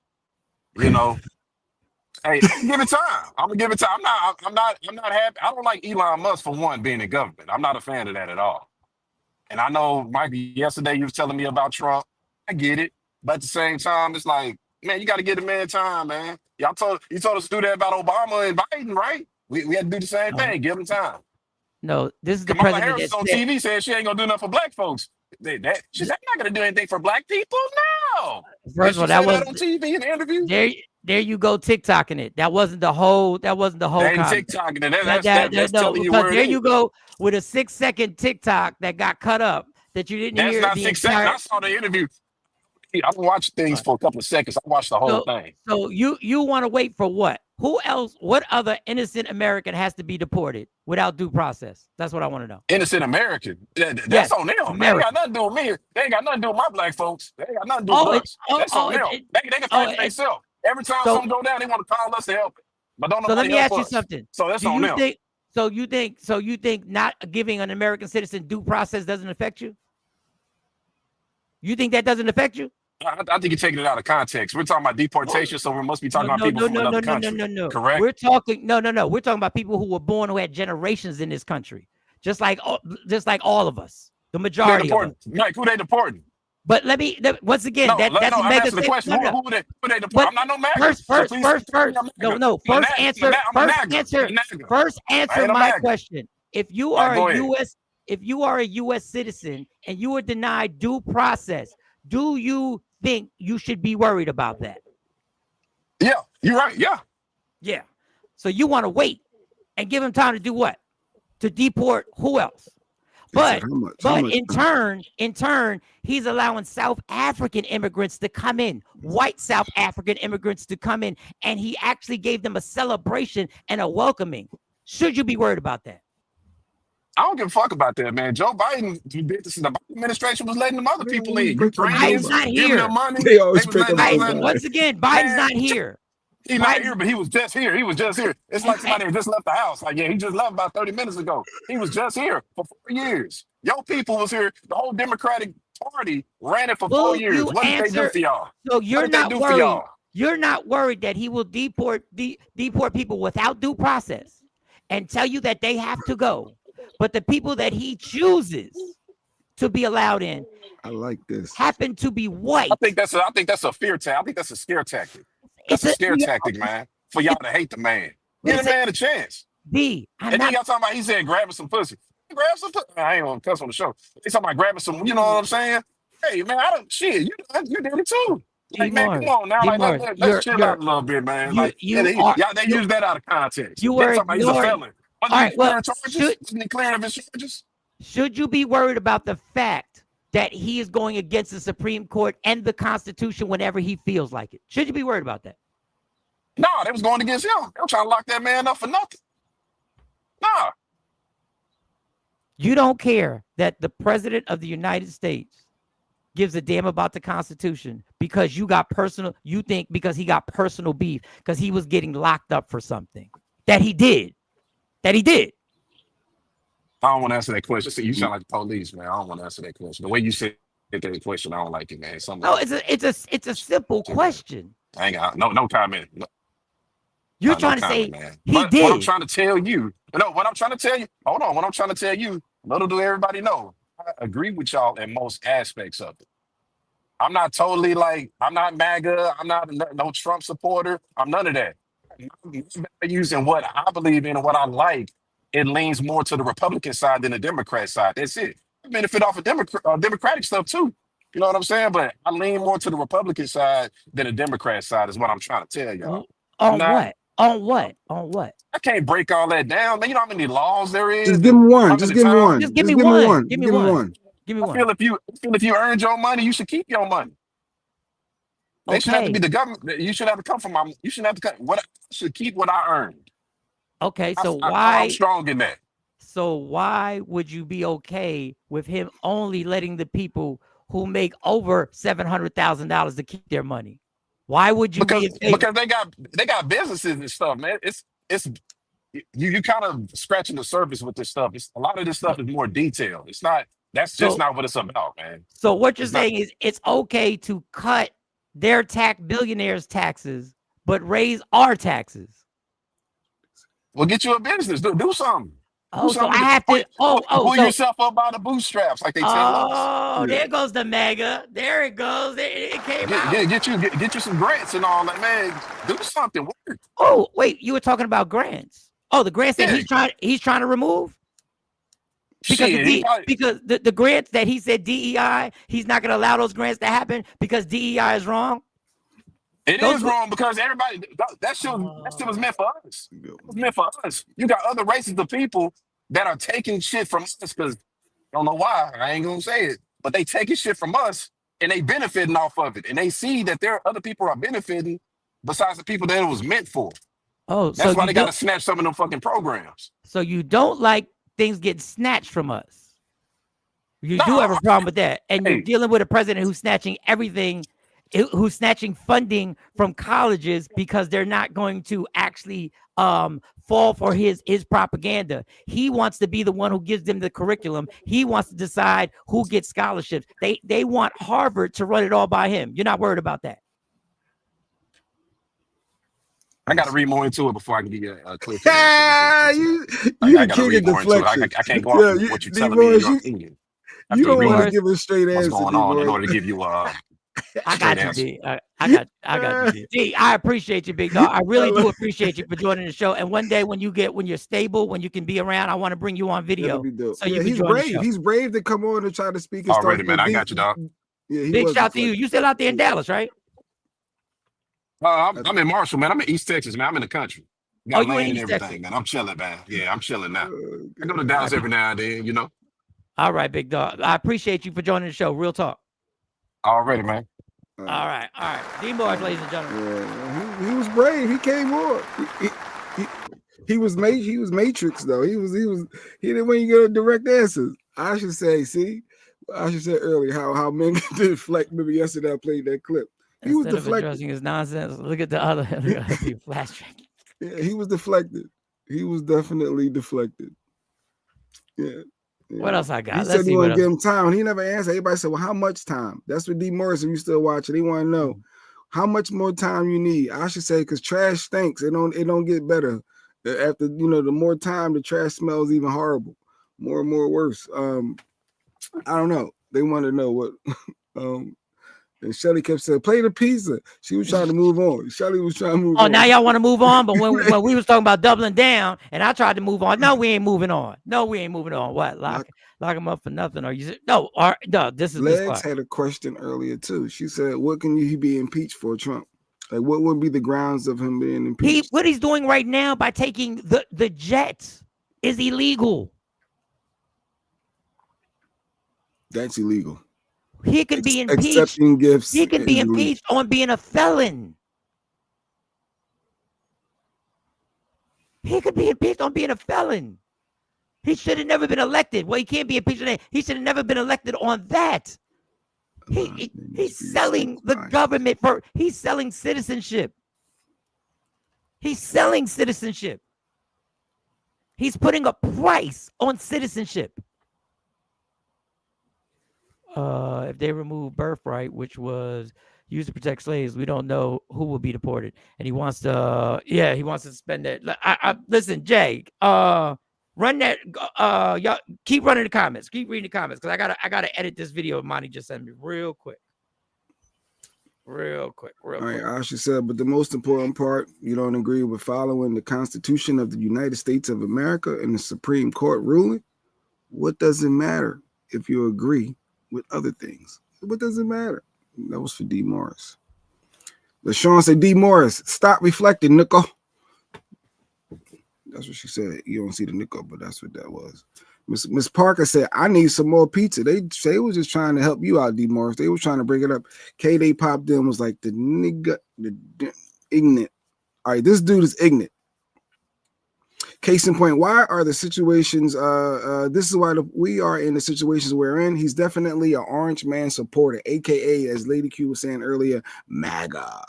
Hey, give it time. I'm gonna give it time. I'm not happy. I don't like Elon Musk, for one, being in government. I'm not a fan of that at all. And I know, Mike, yesterday you was telling me about Trump. I get it, but at the same time, it's like, man, you got to give the man time, man. You told us to do that about Obama and Biden, right? We had to do the same thing. Give him time. No, this is the Kamala president Harris on TV said she ain't gonna do nothing for black folks. She's not gonna do anything for black people. No. First of all, that was on TV in the interview. There you go, TikToking it. That wasn't the whole. They ain't TikToking it. That's telling you where there you go with a 6-second TikTok that got cut up that you didn't hear. That's not 6 seconds. I saw the interview. I don't watch things for a couple of seconds. I watched the whole thing. So you want to wait for what? Who else? What other innocent American has to be deported without due process? That's what I want to know. Innocent American. That's on them. They ain't got nothing to do with me. They ain't got nothing to do with my black folks. They ain't got nothing to do with us. That's on them. They can fight themselves. Every time something go down, they want to call us to help it. But don't nobody let me help ask us. you something. So that's on them. So you think not giving an American citizen due process doesn't affect you? You think that doesn't affect you? I think you're taking it out of context. We're talking about deportation, so we must be talking about people from another country. No. Correct? We're talking We're talking about people who were born who had generations in this country, just like all of us, the majority of us. Mike, who they deporting? But once again, that's I'm asking the question. Who they deporting? I'm not no MAGA. First answer my question. If you are a U.S. citizen and you are denied due process, do you think you should be worried about that? Yeah, you're right. Yeah. So you want to wait and give him time to do what? To deport who else? But in turn, he's allowing South African immigrants to come in, white South African immigrants to come in, and he actually gave them a celebration and a welcoming. Should you be worried about that? I don't give a fuck about that, man. Joe Biden, the Biden administration was letting them other people in. Biden's not here. They always pick up once again, Biden's not here. He's not here, but he was just here. It's like somebody that just left the house. Like, he just left about 30 minutes ago. He was just here for 4 years. Your people was here. The whole Democratic Party ran it for 4 years. What did they do for y'all? So you're not worried. You're not worried that he will deport people without due process and tell you that they have to go. But the people that he chooses to be allowed in I like this. happen to be white. I think that's a fear tactic. I think that's a scare tactic. That's a scare tactic, man. For y'all to hate the man. Give the man a chance. I'm and then not. y'all talking about, he said grabbing some pussy. Grab some pussy. I ain't gonna cuss on the show. They talking about grabbing some, you know what I'm saying? Hey, man, I don't, shit, you did it too. Like, man, come on now. Like, let's chill out a little bit, man. Like, they use that out of context. You They were talking about he's a felon. Wasn't he clearing of his charges? Should you be worried about the fact that he is going against the Supreme Court and the Constitution whenever he feels like it? Should you be worried about that? No, they was going against him. They were trying to lock that man up for nothing. Nah. You don't care that the president of the United States gives a damn about the Constitution because you think because he got personal beef, because he was getting locked up for something that he did. I don't want to answer that question. See, you sound like the police, man. I don't want to answer that question. The way you said that question, I don't like it, man. No, it's a simple question. I ain't got no comment. No. You're trying to say man. He did. What I'm trying to tell you, what I'm trying to tell you, hold on, what I'm trying to tell you, little do everybody know, I agree with y'all in most aspects of it. I'm not totally I'm not MAGA, I'm not no Trump supporter, I'm none of that. Using what I believe in and what I like, it leans more to the Republican side than the Democrat side. That's it. I benefit off of Democratic stuff too. You know what I'm saying? But I lean more to the Republican side than the Democrat side is what I'm trying to tell y'all. On what? I can't break all that down, man. You know how many laws there is? Just give me one. Just give me one. Just give me one. Give me one. I feel if you earned your money, you should keep your money. They should have to be the government. You should have to come from you shouldn't have to come. I should keep what I earned. Okay, so I'm strong in that. So why would you be okay with him only letting the people who make over $700,000 to keep their money? Why would you because they got businesses and stuff, man. It's you kind of scratching the surface with this stuff. A lot of this stuff is more detailed. That's just not what it's about, man. So what you're saying is it's okay to cut their billionaires' taxes, but raise our taxes. Well, get you a business. Do something. So I have to. Pull yourself up by the bootstraps, like they tell us. Oh, there goes the MAGA. There it goes. It came out. Get you some grants and all that, man. Do something. Work. Oh, wait, you were talking about grants. Oh, the grants that he's trying to remove. Because the grants that he said DEI, he's not going to allow those grants to happen because DEI is wrong. It is wrong because everybody that shit was meant for us. It was meant for us. You got other races of people that are taking shit from us because I don't know why. I ain't gonna say it, but they taking shit from us and they benefiting off of it, and they see that there are other people are benefiting besides the people that it was meant for. Oh, that's why they got to snatch some of them fucking programs. So you don't like things getting snatched from us. You do have a problem with that, and you're dealing with a president who's snatching everything. Who's snatching funding from colleges because they're not going to actually fall for his propaganda. He wants to be the one who gives them the curriculum. He wants to decide who gets scholarships. They want Harvard to run it all by him. You're not worried about that. I got to read more into it before I can give you a clear. You the king of deflection. I can't go off what you're telling me. Your opinion. You don't want to give a straight answer. What's going on in order to give you I got you, D. I got you, D. I appreciate you, big dog. I really do appreciate you for joining the show. And one day when you're stable, when you can be around, I want to bring you on video. So he's brave. He's brave to come on and try to speak. Already, man. I got you, dog. Yeah, big shout out to you. You still out there in Dallas, right? I'm in Marshall, man. I'm in East Texas, man. I'm in the country. Got you in East Texas, man. I'm chilling, man. Yeah, I'm chilling now. I go to Dallas every now and then, you know. All right, big dog. I appreciate you for joining the show. Real talk. Already, man. All right. D-Boys, ladies and gentlemen. Yeah, he was brave. He came on. He was Matrix though. He didn't want you to get direct answers. I should say earlier how men can deflect. Remember yesterday I played that clip. He was deflected. Addressing his nonsense. Look at the other flash track. Yeah, he was deflected. He was definitely deflected. Yeah. What else I got? He said he want to give him time. He never answered. Everybody said, well, how much time? That's what D. Morrison, you still watching. They want to know how much more time you need. I should say, because trash stinks. It don't get better. After, the more time, the trash smells even horrible. More and more worse. I don't know. They want to know what. And Shelly kept saying, "Play the pizza." She was trying to move on. Shelly was trying to move on. Oh, now y'all want to move on, but when we was talking about doubling down, and I tried to move on, no, we ain't moving on. No, we ain't moving on. What? Lock him up for nothing? Or you? No, this is Miss Legs Clark. had a question earlier too. She said, "What can he be impeached for, Trump? Like, what would be the grounds of him being impeached?" What he's doing right now by taking the jets is illegal. That's illegal. He can be impeached. Accepting gifts. He can be impeached on being a felon. He could be impeached on being a felon. He should have never been elected. Well, he can't be impeached on that. He should have never been elected on that. He's selling the government he's selling citizenship. He's selling citizenship. He's putting a price on citizenship. If they remove birthright, which was used to protect slaves, we don't know who will be deported. And he wants to, he wants to suspend that. Listen, Jay, run that. Y'all keep running the comments. Keep reading the comments because I gotta edit this video Monty just sent me real quick. All right, Asha said, but the most important part, you don't agree with following the Constitution of the United States of America and the Supreme Court ruling? What does it matter if you agree with other things? What does it matter? That was for D. Morris. LaShawn said, D. Morris, stop reflecting, nickel. That's what she said. You don't see the nickel, but that's what that was. Miss Parker said, I need some more pizza. They were just trying to help you out, D. Morris. They were trying to bring it up. K-Day popped in, was like, the nigga, the ignorant. All right, this dude is ignorant. Case in point, why are the situations, this is why we are in the situations we're in. He's definitely an orange man supporter, a.k.a., as Lady Q was saying earlier, MAGA.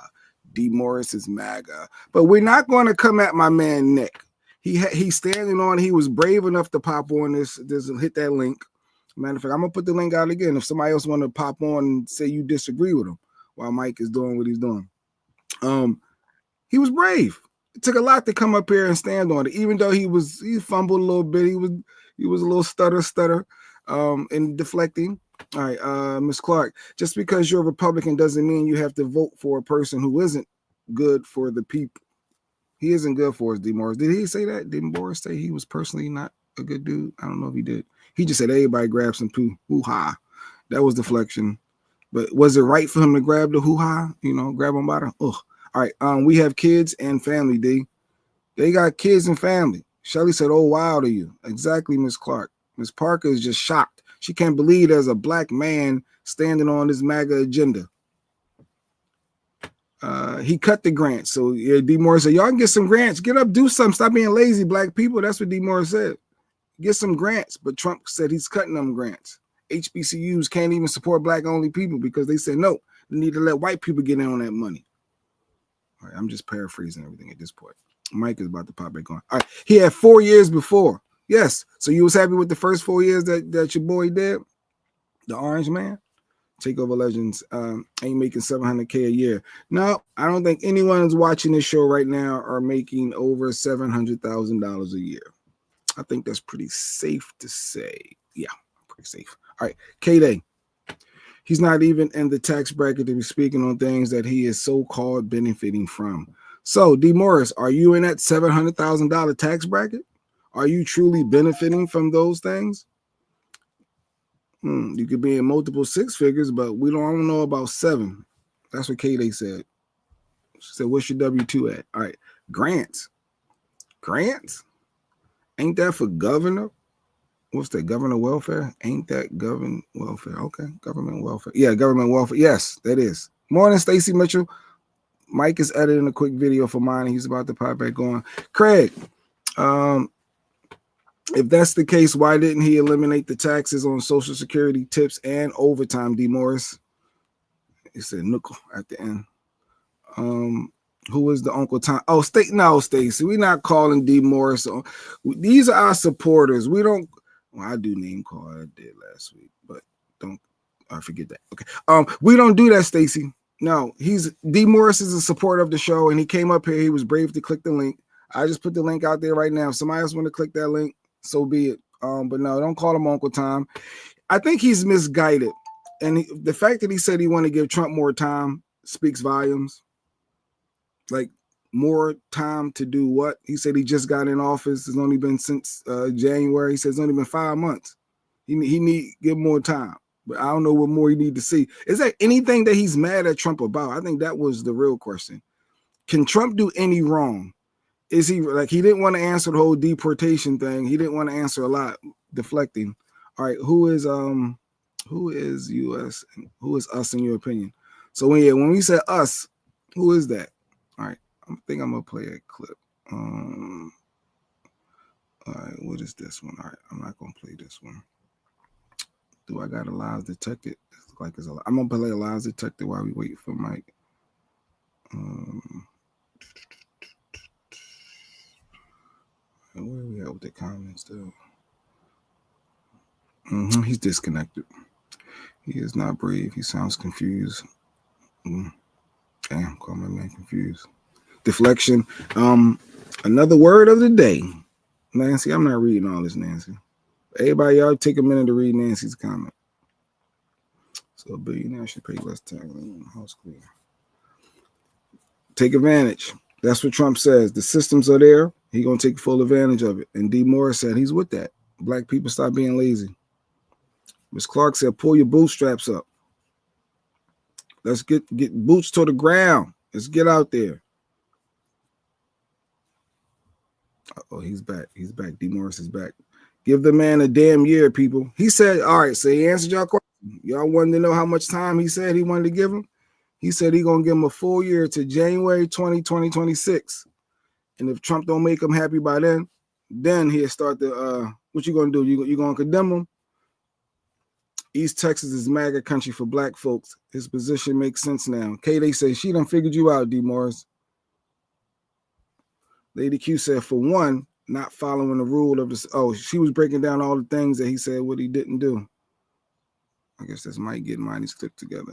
D. Morris is MAGA. But we're not going to come at my man, Nick. He's standing on. He was brave enough to pop on this. Hit that link. Matter of fact, I'm gonna put the link out again. If somebody else want to pop on and say you disagree with him while Mike is doing what he's doing, he was brave. It took a lot to come up here and stand on it. Even though he fumbled a little bit. He was a little stutter, and deflecting. All right, Ms. Clark. Just because you're a Republican doesn't mean you have to vote for a person who isn't good for the people. He isn't good for us, D. Morris. Did he say that? Didn't Boris say he was personally not a good dude? I don't know if he did. He just said everybody grab some hoo-ha. That was deflection. But was it right for him to grab the hoo-ha? Grab him by the ugh. All right. We have kids and family, D. They got kids and family. Shelly said, oh, wow to you. Exactly, Miss Clark. Miss Parker is just shocked. She can't believe there's a black man standing on this MAGA agenda. He cut the grants. So yeah, D. Morris said, y'all can get some grants. Get up, do something. Stop being lazy, black people. That's what D. Morris said. Get some grants. But Trump said he's cutting them grants. HBCUs can't even support black-only people because they said, no, they need to let white people get in on that money. All right, I'm just paraphrasing everything at this point. Mike is about to pop back on. All right, he had 4 years before. Yes. So you was happy with the first 4 years that your boy did? The orange man? Takeover Legends ain't making $700K a year. No, I don't think anyone who's watching this show right now are making over $700,000 a year. I think that's pretty safe to say. Yeah, pretty safe. All right, K-Day. He's not even in the tax bracket to be speaking on things that he is so-called benefiting from. So, D. Morris, are you in that $700,000 tax bracket? Are you truly benefiting from those things? You could be in multiple six figures, but I don't know about 7. That's what K-Day said. She said, what's your W-2 at? All right. Grants. Ain't that for governor? What's that? Governor welfare? Ain't that government welfare? Okay. Government welfare. Yeah, government welfare. Yes, that is. Morning, Stacey Mitchell. Mike is editing a quick video for mine. He's about to pop back on. Craig, if that's the case, why didn't he eliminate the taxes on Social Security tips and overtime, D. Morris? He said nickel at the end. Who is the Uncle Tom? Oh, Stacey, we're not calling D. Morris. These are our supporters. We don't. Well, I do name call. I did last week, but I forget that. Okay. We don't do that, Stacey. No, D. Morris is a supporter of the show, and he came up here. He was brave to click the link. I just put the link out there right now. If somebody else want to click that link, so be it. But no, don't call him Uncle Tom. I think he's misguided, and the fact that he said he wanted to give Trump more time speaks volumes. Like, more time to do what? He said he just got in office. It's only been since January. He says it's only been 5 months. He need give more time, but I don't know what more he need to see. Is there anything that he's mad at Trump about? I think that was the real question. Can Trump do any wrong? Is he like, he didn't want to answer the whole deportation thing? He didn't want to answer a lot, deflecting. All right, who is U.S. Who is us in your opinion? So when we say us, who is that? All right, I think I'm gonna play a clip. All right, what is this one? All right, I'm not gonna play this one. Do I got a lies detected? It looks like it's I'm gonna play a lies detected while we wait for Mike. Where are we at with the comments though? He's disconnected. He is not brave. He sounds confused. Damn, call my man confused. Deflection. Another word of the day. Nancy, I'm not reading all this, Nancy. Everybody, y'all take a minute to read Nancy's comment. So a billionaire should pay less tax on house clear. Take advantage. That's what Trump says. The systems are there. He's gonna take full advantage of it. And D. Morris said he's with that. Black people stop being lazy. Ms. Clark said, pull your bootstraps up. Let's get boots to the ground. Let's get out there. Oh, he's back. He's back. D. Morris is back. Give the man a damn year, people. He said, all right, so he answered y'all question. Y'all wanted to know how much time he said he wanted to give him? He said he's going to give him a full year to January 2026. And if Trump don't make him happy by then he'll start the, what you going to do? You going to condemn him? East Texas is MAGA country for black folks. His position makes sense now. K-Day says she done figured you out, D. Morris. Lady Q said, for one, not following the rule of this. Oh, she was breaking down all the things that he said what he didn't do. I guess that's Mike getting mine clipped together.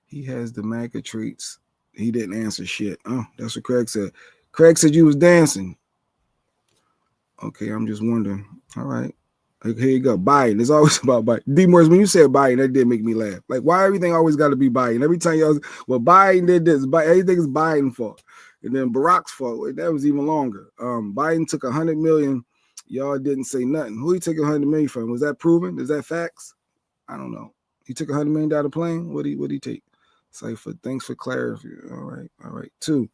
He has the MAGA traits. He didn't answer shit. Oh, that's what Craig said. Craig said you was dancing. Okay, I'm just wondering. All right. Like, here you go. Biden. It's always about Biden. D. Morris, when you said Biden, that did make me laugh. Like, why everything always got to be Biden? Every time y'all, well, Biden did this. Everything is Biden's fault. And then Barack's fault. Wait, that was even longer. Biden took $100 million. Y'all didn't say nothing. Who he took $100 million from? Was that proven? Is that facts? I don't know. He took $100 million out of the plane. What he take? Cypher, thanks for clarity. All right. 2,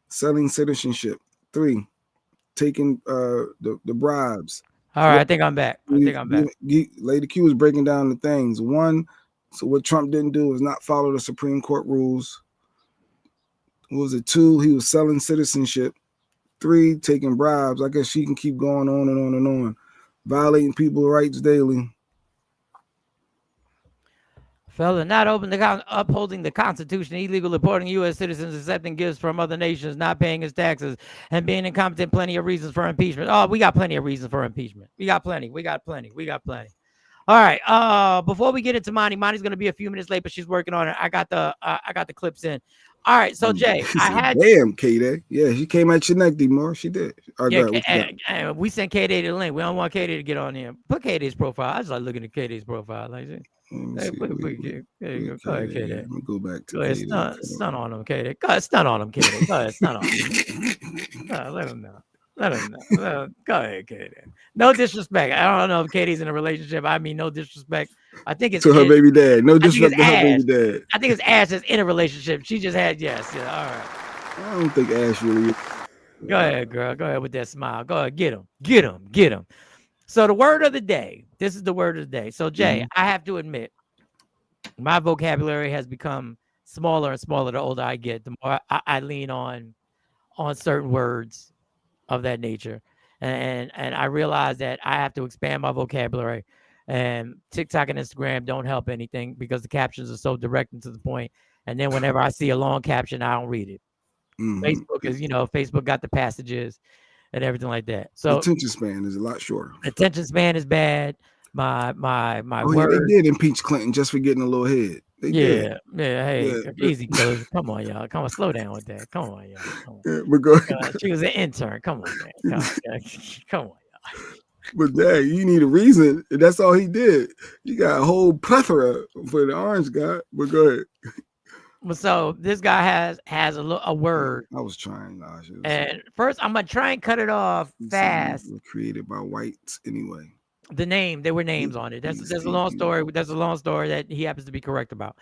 selling citizenship. 3, taking the bribes. All right, I think I'm back. Lady Q was breaking down the things. 1, so what Trump didn't do was not follow the Supreme Court rules. What was it? 2, he was selling citizenship. 3, taking bribes. I guess she can keep going on and on and on. Violating people's rights daily. Fella, not upholding the Constitution, illegal importing U.S. citizens, accepting gifts from other nations, not paying his taxes, and being incompetent. Plenty of reasons for impeachment. Oh, we got plenty of reasons for impeachment. We got plenty. All right. Before we get into Monty's going to be a few minutes late, but she's working on it. I got the clips in. All right. So Jay, damn K-Day. Yeah, she came at your neck, D-More. She did. We sent K-Day the link. We don't want K-Day to get on here. Put K-Day's profile. I just like looking at K-Day's profile. Like, there you go. Go ahead, K-Day. Let me go back to K-Day. Stun on him, K-Day. Go ahead, stun on him, K-Day. Go ahead, stun on him. Let him know. Go ahead, Katie. No disrespect. I don't know if Katie's in a relationship. I mean, no disrespect. I think it's to her baby dad. No disrespect to her baby dad. I think it's Ash that's in a relationship. She just had yes. Yeah, all right. I don't think Ash really is. Go ahead, girl. Go ahead with that smile. Go ahead. Get him. So the word of the day. This is the word of the day. So Jay, I have to admit, my vocabulary has become smaller and smaller the older I get. The more I lean on certain words of that nature, and I realize that I have to expand my vocabulary, and TikTok and Instagram don't help anything because the captions are so direct and to the point, and then whenever I see a long caption, I don't read it. Facebook is, Facebook got the passages and everything like that. So attention span is a lot shorter. Attention span is bad. My words. They did impeach Clinton just for getting a little head. Yeah. Hey, easy, cuz. Come on, y'all. Come on, slow down with that. Come on, y'all. Come on. But go ahead. She was an intern. Come on, man. Come on, y'all. But dang, you need a reason. And that's all he did. You got a whole plethora for the orange guy. But go ahead. So this guy has a word. I was trying, Josh. And first, I'm gonna try and cut it off fast. Created by whites anyway. There were names on it. There's a long story. There's a long story that he happens to be correct about.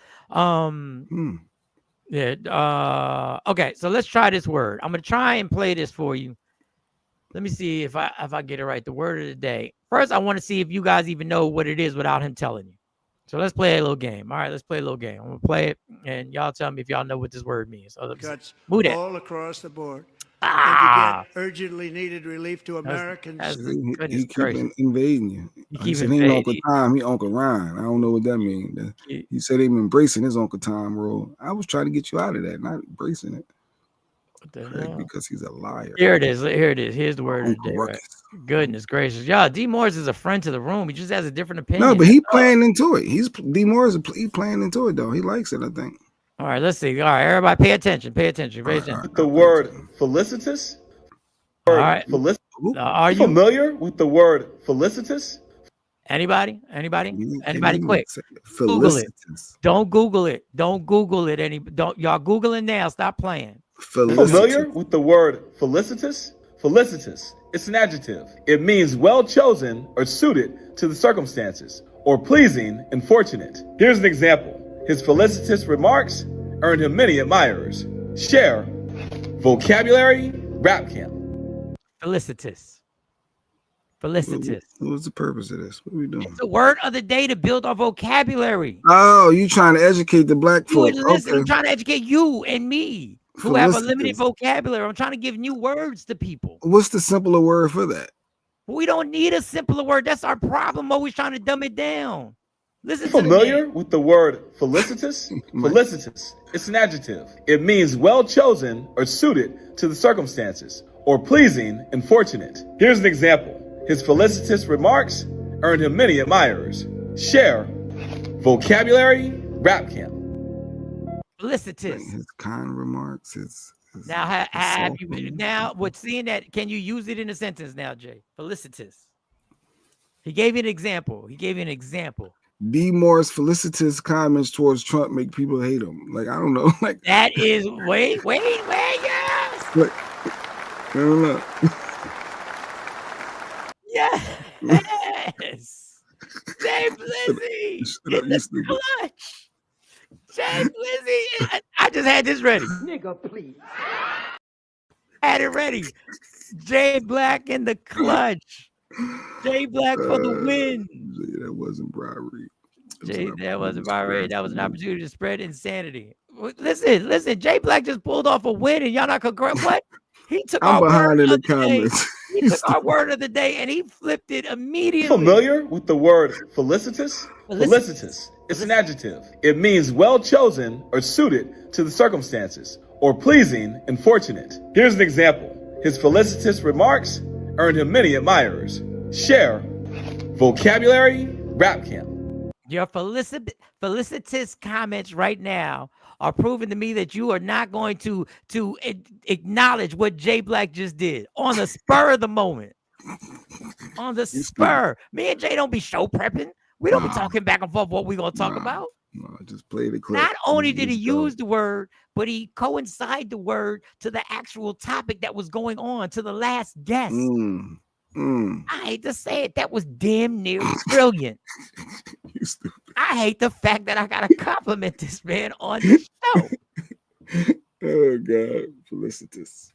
Yeah. Okay. So let's try this word. I'm gonna try and play this for you. Let me see if I get it right. The word of the day. First, I want to see if you guys even know what it is without him telling you. So let's play a little game. All right, let's play a little game. I'm gonna play it, and y'all tell me if y'all know what this word means. So Cuts move that. all across the board. And to get urgently needed relief to Americans. He keep invading you. He said he ain't Uncle Tom, he Uncle Ryan. I don't know what that means. He said he embracing his Uncle Tom role. I was trying to get you out of that, not embracing it. Because he's a liar. Here it is. Here's the word of the day. Right? Goodness gracious. Y'all, D. Morris is a friend to the room. He just has a different opinion. No, but he playing into it. D. Morris he playing into it though. He likes it, I think. All right, let's see. All right, everybody pay attention. Pay attention. The word felicitous. All right. Are you familiar with the word felicitous? Anybody quick. Google it. Don't Google it. Don't Google it. Y'all Googling now. Stop playing. Familiar with the word felicitous? Felicitous. It's an adjective. It means well chosen or suited to the circumstances, or pleasing and fortunate. Here's an example. His felicitous remarks earned him many admirers. Share vocabulary rap camp. Felicitous. What's the purpose of this? What are we doing? It's a word of the day to build our vocabulary. Oh, you trying to educate the black folks? Listen, I'm trying to educate you and me who have a limited vocabulary. I'm trying to give new words to people. What's the simpler word for that? We don't need a simpler word. That's our problem. Always trying to dumb it down. Listen. Familiar with the word felicitous? Felicitous. It's an adjective. It means well chosen or suited to the circumstances, or pleasing and fortunate. Here's an example. His felicitous remarks earned him many admirers. Share vocabulary rap camp. Felicitous. His kind remarks. Now, what's seeing that? Can you use it in a sentence now, Jay? Felicitous. He gave you an example. D. Morris felicitous comments towards Trump make people hate him. Like, I don't know. Like that is wait, yes. Like, I don't know. Yes. Jay Blizzy. Jay Blizzy. I just had this ready. Nigga, please. Had it ready. Jay Black in the clutch. Jay Black for the win. That wasn't bribery. That wasn't bribery. That was an opportunity to spread insanity. Listen. Jay Black just pulled off a win, and y'all not correct. What? He took our word of the day. He took our word of the day, and he flipped it immediately. Familiar with the word felicitous? Felicitous. It's an adjective. It means well chosen or suited to the circumstances, or pleasing and fortunate. Here's an example. His felicitous remarks earned him many admirers. Share vocabulary rap camp. Your felicitous comments right now are proving to me that you are not going to acknowledge what Jay Black just did on the spur of the moment. On the spur. Me and Jay don't be show prepping. We don't be talking back and forth what we're going to talk about. No, just play the clip. Not only did he use the word, but he coincided the word to the actual topic that was going on, to the last guest. I hate to say it, that was damn near brilliant. You stupid. I hate the fact that I got to compliment this man on the show. Oh, God. Felicitous.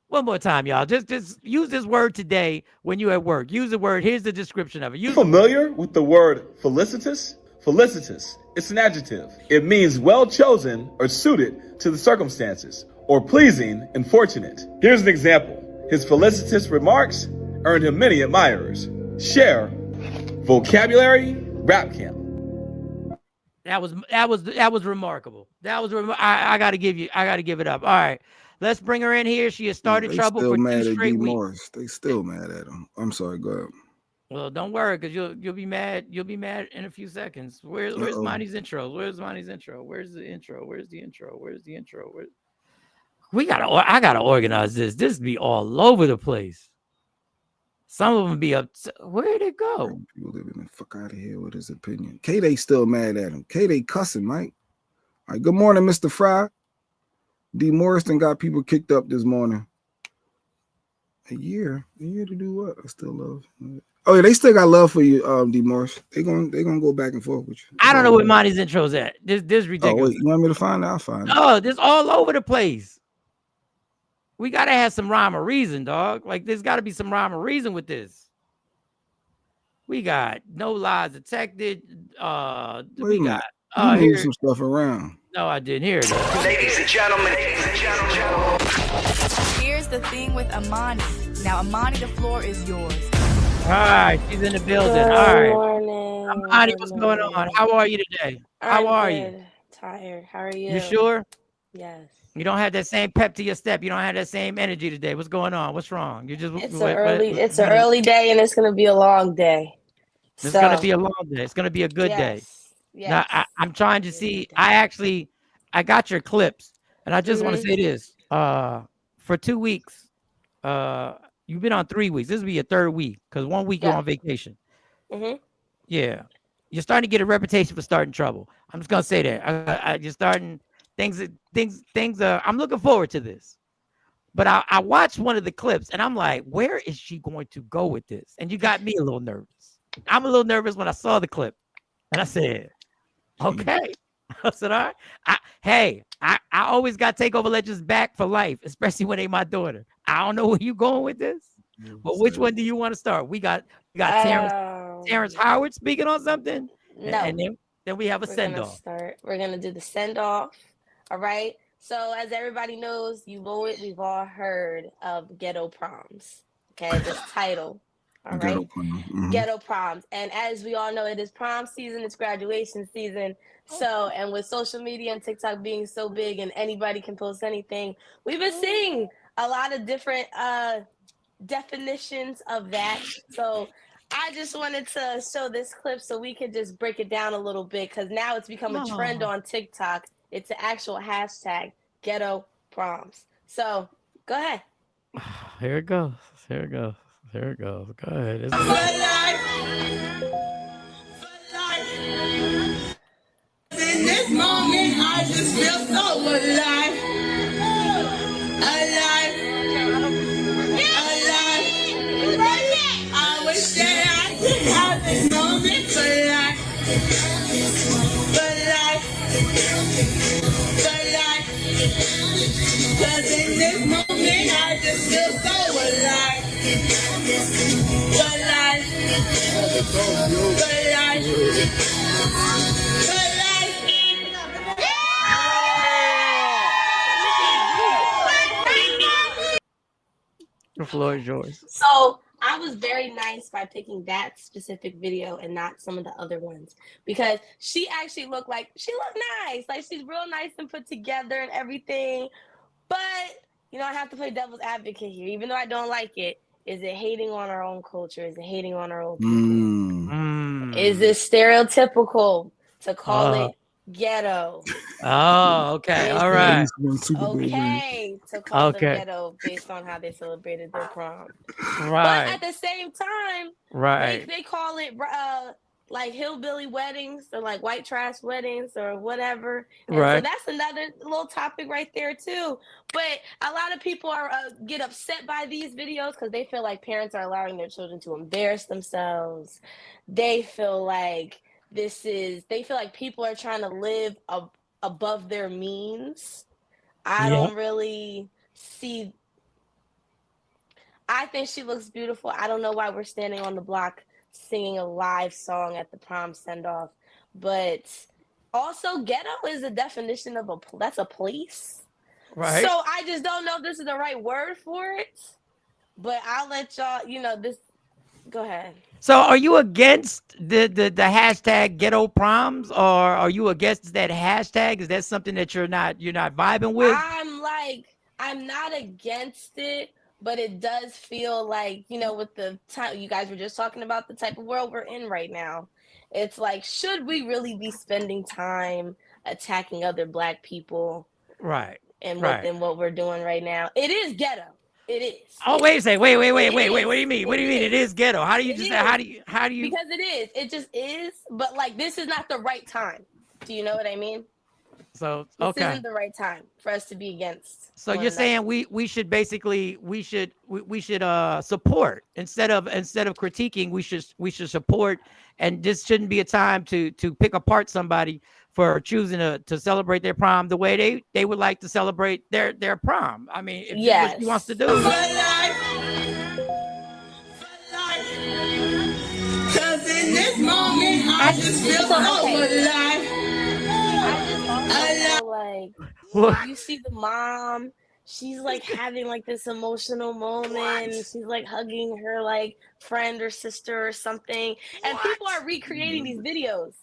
One more time, y'all. Just use this word today when you're at work. Use the word. Here's the description of it. Familiar with the word felicitous? Felicitous. It's an adjective. It means well chosen or suited to the circumstances, or pleasing and fortunate. Here's an example. His felicitous remarks earned him many admirers. Share vocabulary rap camp. That was remarkable. I gotta give it up. All right. Let's bring her in here. She has started trouble for 2 straight weeks. They still mad at him. I'm sorry, go ahead. Well, don't worry, because you'll be mad. You'll be mad in a few seconds. Where's Monty's intro? Where's the intro? I gotta organize this. This be all over the place. Some of them be up. Where'd it go? People living the fuck out of here with his opinion. K-Day still mad at him. K-Day cussing, Mike. All right, good morning, Mr. Fry. D. Morrison got people kicked up this morning. A year to do what? I still love. Oh yeah, they still got love for you, D. Morris. They gonna go back and forth with you. I don't know where Monty's intro's at. This ridiculous. Oh wait, you want me to find it? I'll find it. Oh, this all over the place. We gotta have some rhyme or reason, dog. Like there's gotta be some rhyme or reason with this. We got no lies detected. We got you moved some stuff around. No, I didn't hear it. Ladies and gentlemen. Here's the thing with Amani. Now, Amani, the floor is yours. All right, she's in the building. Good All right. morning. Amani, what's going on? How are you today? How are you? Tired. How are you? You sure? Yes. You don't have that same pep to your step. You don't have that same energy today. What's going on? What's wrong? You just It's an early day and it's gonna be a long day. It's gonna be a long day. It's gonna be a good day. Yes. Now I'm trying to see. I got your clips, and I just want to say this. For 2 weeks, you've been on 3 weeks. This will be your third week because 1 week you're on vacation. Yeah, you're starting to get a reputation for starting trouble. I'm just gonna say that. You're starting things. I'm looking forward to this. But I watched one of the clips, and I'm like, where is she going to go with this? And you got me a little nervous. I'm a little nervous when I saw the clip, and I said, okay. I said, all right. I always got Takeover Legends back for life, especially when they my daughter. I don't know where you going with this, but which one do you want to start? We got Terrence Howard speaking on something, and then we have a send off. We're gonna do the send off. All right. So as everybody knows, we've all heard of ghetto proms. Okay, this title. All right. Ghetto proms. And as we all know, it is prom season, it's graduation season. So, and with social media and TikTok being so big and anybody can post anything, we've been seeing a lot of different definitions of that. So I just wanted to show this clip so we could just break it down a little bit because now it's become a trend on TikTok. It's an actual hashtag, ghetto proms. So go ahead. Here it goes. Go ahead. In this moment, I just feel so alive. I wish that I could have this moment for life. Cause in this moment, I just feel so alive. The floor is yours. So I was very nice by picking that specific video and not some of the other ones because she actually looked nice. Like she's real nice and put together and everything. But, I have to play devil's advocate here, even though I don't like it. Is it hating on our own culture? Is it hating on our own people? Is it stereotypical to call it ghetto? Oh, okay. All right. Okay, to call them ghetto based on how they celebrated their prom. Right. But at the same time, they call it like hillbilly weddings or like white trash weddings or whatever. And so that's another little topic right there too. But a lot of people are get upset by these videos because they feel like parents are allowing their children to embarrass themselves. They feel like they feel like people are trying to live above their means. I don't really see. I think she looks beautiful. I don't know why we're standing on the block singing a live song at the prom send-off, but also ghetto is a definition of that's a place. Right. So I just don't know if this is the right word for it, but I'll let y'all, this, go ahead. So are you against the hashtag ghetto proms or are you against that hashtag? Is that something that you're not vibing with? I'm not against it, but it does feel like, with the time you guys were just talking about the type of world we're in right now, it's like, should we really be spending time attacking other Black people? Right. and Right. what we're doing right now. It is ghetto. It is. Oh, wait a second. Wait. It What do you is. mean? What do you mean it is ghetto? How do you It just is. how do you Because it is. It just is. But like, this is not the right time. Do you know what I mean? So This okay. isn't the right time for us to be against. So one you're another. saying we should basically support instead of critiquing. We should support, and this shouldn't be a time to pick apart somebody for choosing to celebrate their prom the way they would like to celebrate their prom. I mean, if this is what she wants to do. For life. Cause in this moment, I just feel so alive. I just also feel like you see the mom, she's like having like this emotional moment. She's like hugging her like friend or sister or something. And people are recreating these videos.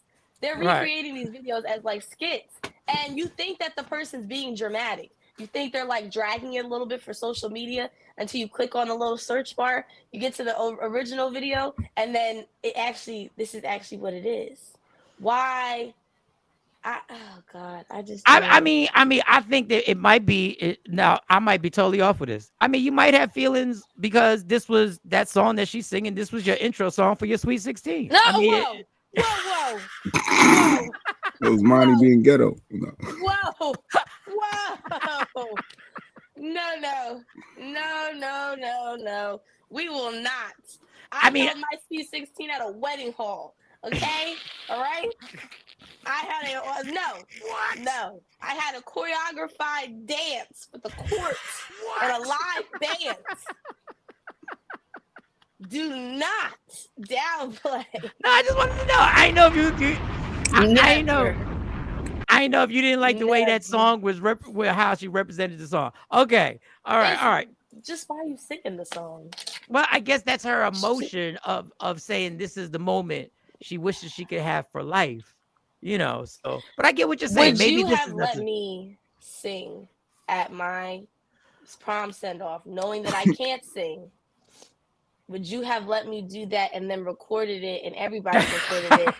They're recreating these videos as like skits. And you think that the person's being dramatic. You think they're like dragging it a little bit for social media until you click on the little search bar. You get to the original video, and then this is actually what it is. Why? Oh God, I think that it might be now. I might be totally off with this. I mean, you might have feelings because this was that song that she's singing. This was your intro song for your Sweet 16. No, I mean, whoa. It was Monty being ghetto. No. Whoa. No. We will not. I held my Sweet 16 at a wedding hall. Okay, all right. I had a choreographed dance with the courts and a live band. Do not downplay. No, I just wanted to know. I know if you I know if you didn't like the way that song was how she represented the song. Okay, all right. Just why are you singing the song? Well, I guess that's her emotion of saying this is the moment she wishes she could have for life. You know, so but I get what you're saying. Would Maybe you this have is let me sing at my prom send-off, knowing that I can't sing? Would you have let me do that and then recorded it and everybody recorded it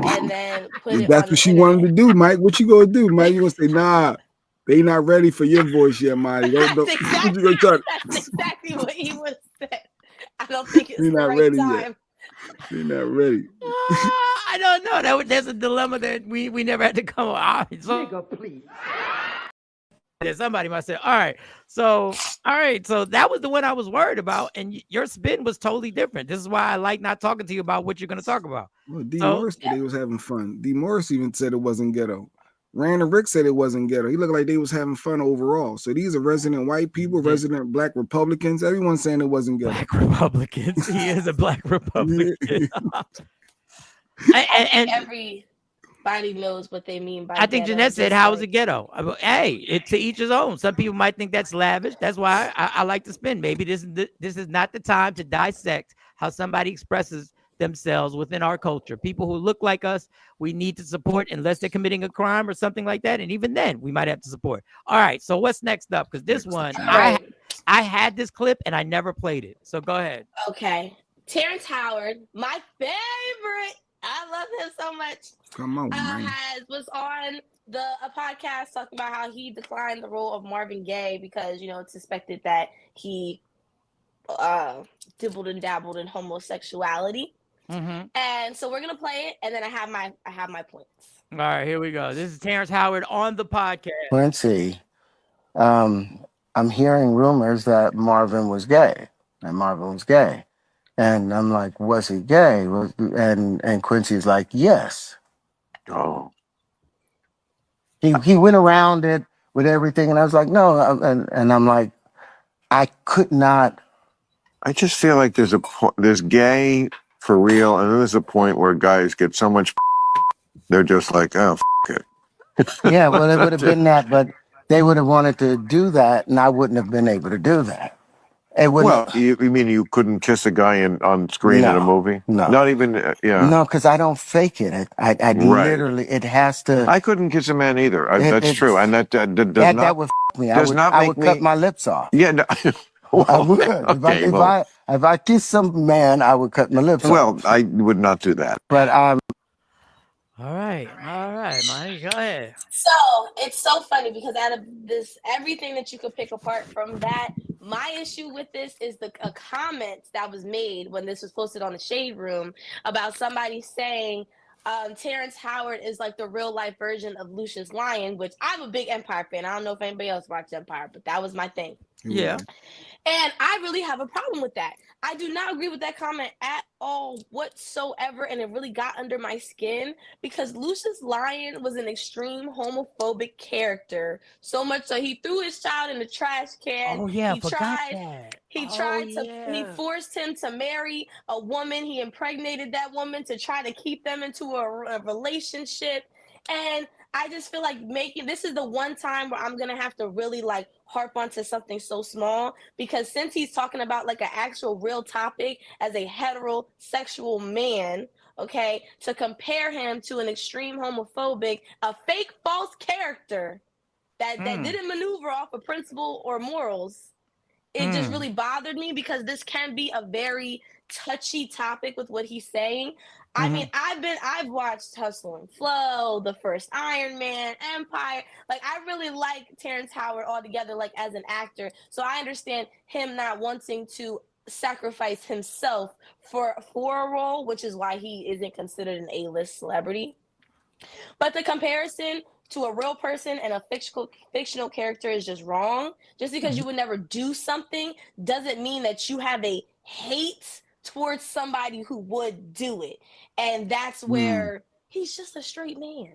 and then put it That's on what she wanted to do, Mike. What you gonna do, Mike? You gonna say, nah, they not ready for your voice yet, Monty. That's exactly what he would have said. I don't think it's You're the not right ready time. yet. They're not ready. I don't know. There's a dilemma that we never had to come on. So, please. Yeah, somebody might say, all right. So that was the one I was worried about. And your spin was totally different. This is why I like not talking to you about what you're going to talk about. Well, D. Morris said they was having fun. D. Morris even said it wasn't ghetto. Rand and Rick said it wasn't ghetto. He looked like they was having fun overall. So these are resident white people, resident black Republicans. Everyone's saying it wasn't ghetto. Black Republicans. He is a black Republican. I think everybody knows what they mean by I think ghetto. Jeanette said, how is it ghetto? Hey, it's to each his own. Some people might think that's lavish. That's why I like to spin. Maybe this is not the time to dissect how somebody expresses themselves within our culture. People who look like us, we need to support unless they're committing a crime or something like that. And even then, we might have to support. All right. So what's next up? Because this one, I had this clip and I never played it. So go ahead. Okay. Terrence Howard, my favorite. I love him so much. Come on, man. Was on a podcast talking about how he declined the role of Marvin Gaye because, it's suspected that he dibbled and dabbled in homosexuality. Mm-hmm. And so we're gonna play it, and then I have my points. All right, here we go. This is Terrence Howard on the podcast. Quincy, I'm hearing rumors that Marvin was gay. And I'm like, was he gay? And Quincy's like, yes. Oh. He went around it with everything, and I was like, no. And I'm like, I could not. I just feel like there's gay for real, and then there's a point where guys get so much they're just like, oh, it. Yeah, well, it would have been that, but they would have wanted to do that, and I wouldn't have been able to do that. Well, you mean you couldn't kiss a guy on screen in a movie? No. Not even, yeah. No, because I don't fake it. I Right. Literally, it has to. I couldn't kiss a man either. That's true. And that does not. That would me. I would cut my lips off. Yeah, no. Well, I would. Okay, if I kiss some man, I would cut my lips off. Well, I would not do that. But All right, Monty, go ahead. So it's so funny because out of this, everything that you could pick apart from that, my issue with this is a comment that was made when this was posted on the Shade Room about somebody saying Terrence Howard is like the real life version of Lucius Lyon, which I'm a big Empire fan. I don't know if anybody else watched Empire, but that was my thing. Yeah. And I really have a problem with that. I do not agree with that comment at all whatsoever, and it really got under my skin because Lucius Lyon was an extreme homophobic character. So much so he threw his child in the trash can. Oh yeah, He forgot tried that. he Oh tried to he yeah. forced him to marry a woman. He impregnated that woman to try to keep them into a relationship. And I just feel like this is the one time where I'm gonna have to really like harp onto something so small because since he's talking about like an actual real topic as a heterosexual man, okay, to compare him to an extreme homophobic, a fake false character that didn't maneuver off of principle or morals, it just really bothered me because this can be a very touchy topic with what he's saying. I mean, I've watched Hustle and Flow, the first Iron Man, Empire. Like, I really like Terrence Howard altogether, like as an actor. So I understand him not wanting to sacrifice himself for a role, which is why he isn't considered an A-list celebrity. But the comparison to a real person and a fictional character is just wrong. Just because you would never do something doesn't mean that you have a hate towards somebody who would do it. And that's where he's just a straight man.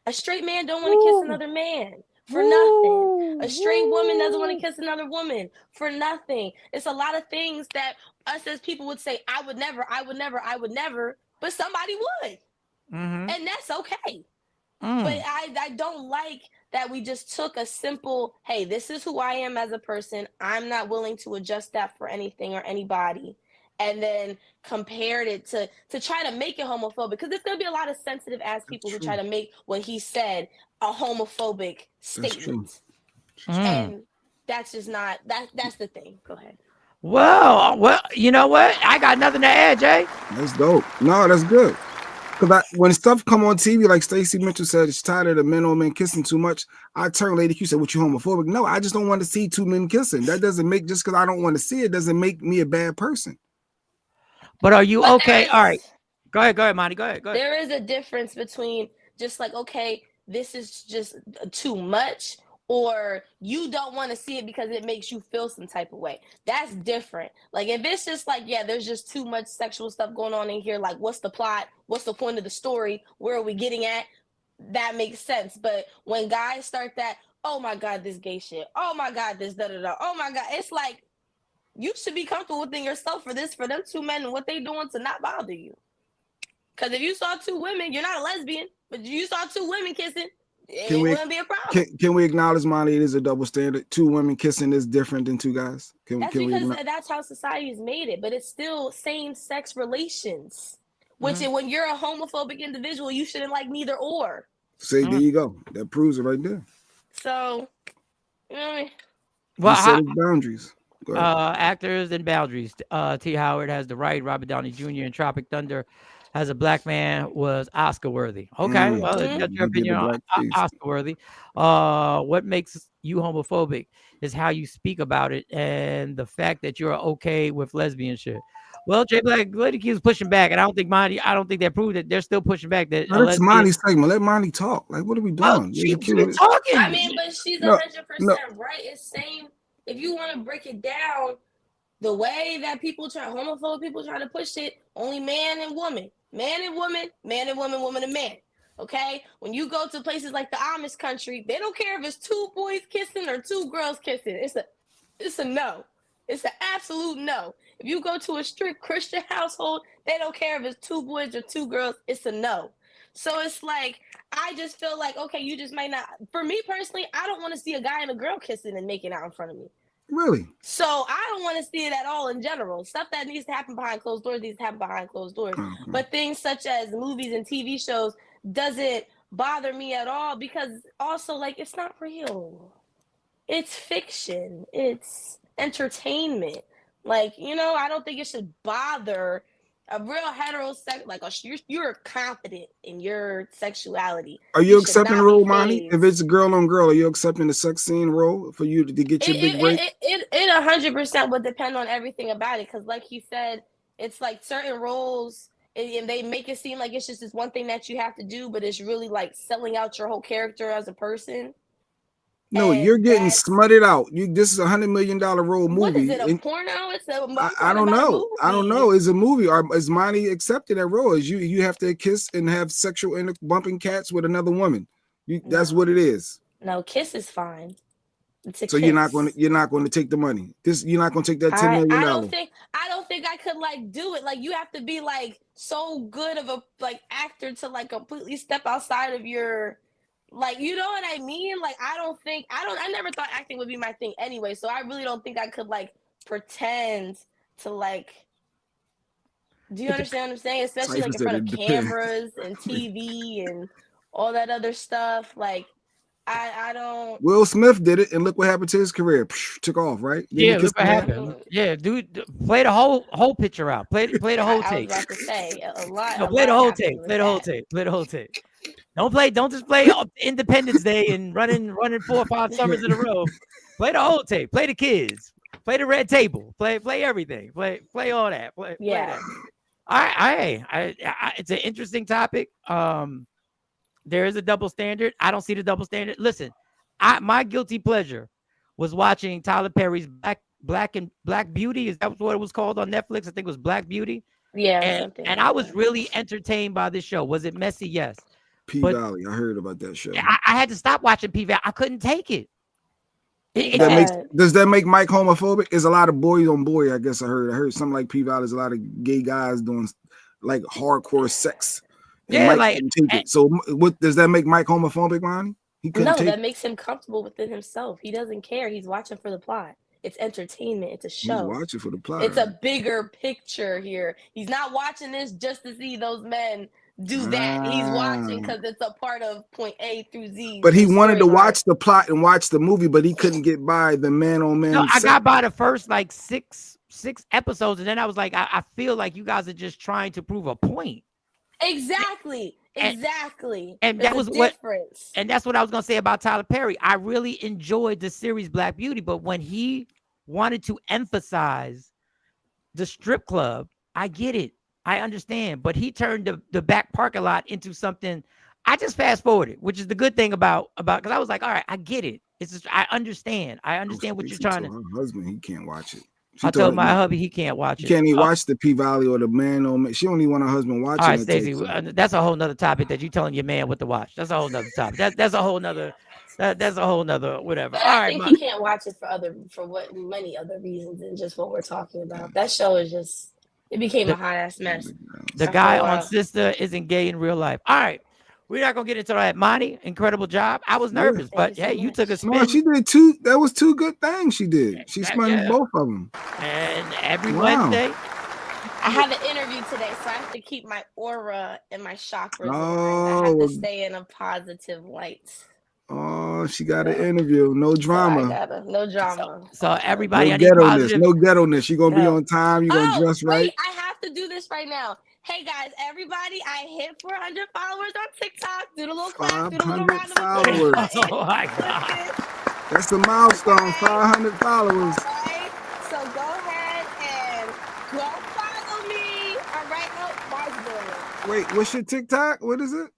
A straight man don't want to kiss another man for nothing. A straight woman doesn't want to kiss another woman for nothing. It's a lot of things that us as people would say, I would never, but somebody would. And that's okay. But I don't like that we just took a simple, hey, this is who I am as a person. I'm not willing to adjust that for anything or anybody. And then compared it to try to make it homophobic. Because there's going to be a lot of sensitive ass people who try to make what he said a homophobic statement. And that's just not, that's the thing. Go ahead. Well, you know what? I got nothing to add, Jay. That's dope. No, that's good. Because when stuff come on TV, like Stacey Mitchell said, it's tired of the men on men kissing too much. I turn Lady Q said, "What, you homophobic?" No, I just don't want to see two men kissing. That doesn't make, just because I don't want to see it doesn't make me a bad person. But are you okay? All right. Go ahead, Monty. Go ahead. There is a difference between just like, okay, this is just too much, or you don't want to see it because it makes you feel some type of way. That's different. Like if it's just like, yeah, there's just too much sexual stuff going on in here. Like, what's the plot? What's the point of the story? Where are we getting at? That makes sense. But when guys start that, oh my God, this gay shit. Oh my God, this da-da-da. Oh my God. It's like, you should be comfortable within yourself for them two men and what they doing to not bother you. Because if you saw two women, you're not a lesbian, but you saw two women kissing, it wouldn't be a problem. Can we acknowledge, Monty, it is a double standard? Two women kissing is different than two guys. That's how society's made it, but it's still same-sex relations. Which when you're a homophobic individual, you shouldn't like neither or. Say, there you go. That proves it right there. So, you know what I mean? Well, set boundaries. Actors and boundaries. T. Howard has the right. Robert Downey Jr. in Tropic Thunder as a black man was Oscar worthy. Okay, well, that's your opinion on Oscar worthy. What makes you homophobic is how you speak about it and the fact that you're okay with lesbian shit. Well, Jay Black, Lady Q is pushing back, and I don't think that proved that they're still pushing back. That that's Monty's segment. Let Monty talk. Like, what are we doing? She's talking. I mean, but she's 100% right. It's same. If you want to break it down, the way that homophobic people try to push it, only man and woman, man and woman, man and woman, woman and man. Okay? When you go to places like the Amish country, they don't care if it's two boys kissing or two girls kissing. It's a no. It's an absolute no. If you go to a strict Christian household, they don't care if it's two boys or two girls. It's a no. So it's like, I just feel like, okay, you just might not. For me personally, I don't want to see a guy and a girl kissing and making out in front of me. Really? So I don't want to see it at all in general. Stuff that needs to happen behind closed doors needs to happen behind closed doors. But things such as movies and TV shows doesn't bother me at all because also, like, it's not real. It's fiction. It's entertainment. Like, I don't think it should bother a real heterosexual, like you're confident in your sexuality. Are you should accepting the not be role, Monty? If phased. it's girl on girl, are you accepting the sex scene role for you to get your big break? It 100% would depend on everything about it, because like he said, it's like certain roles and they make it seem like it's just this one thing that you have to do, but it's really like selling out your whole character as a person. No, you're getting smutted out. This is $100 million role movie. What is it, a porno? It's I don't know. I don't know. Is a movie or is Monty accepted that role? Is you have to kiss and have sexual bumping cats with another woman? That's what it is. No, kiss is fine. It's a so kiss. you're not going to take the money. You're not going to take that $10 million. I don't think I could like do it. Like you have to be like so good of a like actor to like completely step outside of your. Like, you know what I mean? Like, I never thought acting would be my thing anyway. So I really don't think I could like pretend to like, do you understand what I'm saying? Especially like in front of cameras and TV and all that other stuff. Like, I don't. Will Smith did it and look what happened to his career. Took off, right? Yeah, look what happened. Yeah, dude, play the whole picture out. Play the whole tape. I was about to say a lot. No, play the whole tape. Play the whole tape. Play the whole tape. Don't just play Independence Day and running 4 or 5 summers in a row. Play the whole tape. Play the kids. Play the red table. Play everything. Play all that. Play that. It's an interesting topic. There is a double standard. I don't see the double standard. Listen, my guilty pleasure was watching Tyler Perry's Black Beauty. Is that what it was called on Netflix? I think it was Black Beauty. Yeah. And I was really entertained by this show. Was it messy? Yes. P-Valley. I heard about that show. I had to stop watching P-Valley. I couldn't take it. Does that make Mike homophobic? Is a lot of boys on boy. I guess I heard something like P-Valley. There's a lot of gay guys doing like hardcore sex. And Mike couldn't take it. So what does that make Mike homophobic, Ronnie? That makes him comfortable within himself. He doesn't care. He's watching for the plot. It's entertainment. It's a show. He's watching for the plot. It's a bigger picture here. He's not watching this just to see those men do that. He's watching because it's a part of point A through Z. But he wanted to watch the plot and watch the movie, but he couldn't get by the man on man. No, I got by the first like six episodes, and then I was like, I feel like you guys are just trying to prove a point. Exactly. And There's that was difference. And that's what I was gonna say about Tyler Perry. I really enjoyed the series Black Beauty, but when he wanted to emphasize the strip club, I get it. I understand, but he turned the back parking lot into something. I just fast forwarded, which is the good thing about because I was like, all right, I get it. It's just I understand what you're trying to. Her husband, he can't watch it. I told my hubby he can't watch it. He can't even watch the P-Valley or the man on man. She don't even want her husband watching. All right, Stacey, that's a whole nother topic that you telling your man what to watch. That's a whole nother topic. That's a whole nother. That's a whole nother whatever. But I think he can't watch it for many other reasons than just what we're talking about. That show is just. It became a hot ass mess. The guy on Sister isn't gay in real life. All right. We're not gonna get into that. Monty, incredible job. I was nervous, but hey, you took a spin. No, she did two. That was 2 good things she did. She spun both of them. And every Wednesday. I have an interview today, so I have to keep my aura and my chakras. Oh, I have to stay in a positive light. Oh, she got an interview. No drama. No drama. So everybody, no ghetto-ness. No ghetto-ness. You're gonna be on time. You're gonna dress right. Wait, I have to do this right now. Hey guys, everybody, I hit 400 followers on TikTok. Do the little clap. 500 followers. Oh my God. That's a milestone. 500 followers. All right. So go ahead and go follow me. All right. Oh, Mark's doing it. Wait, what's your TikTok? What is it?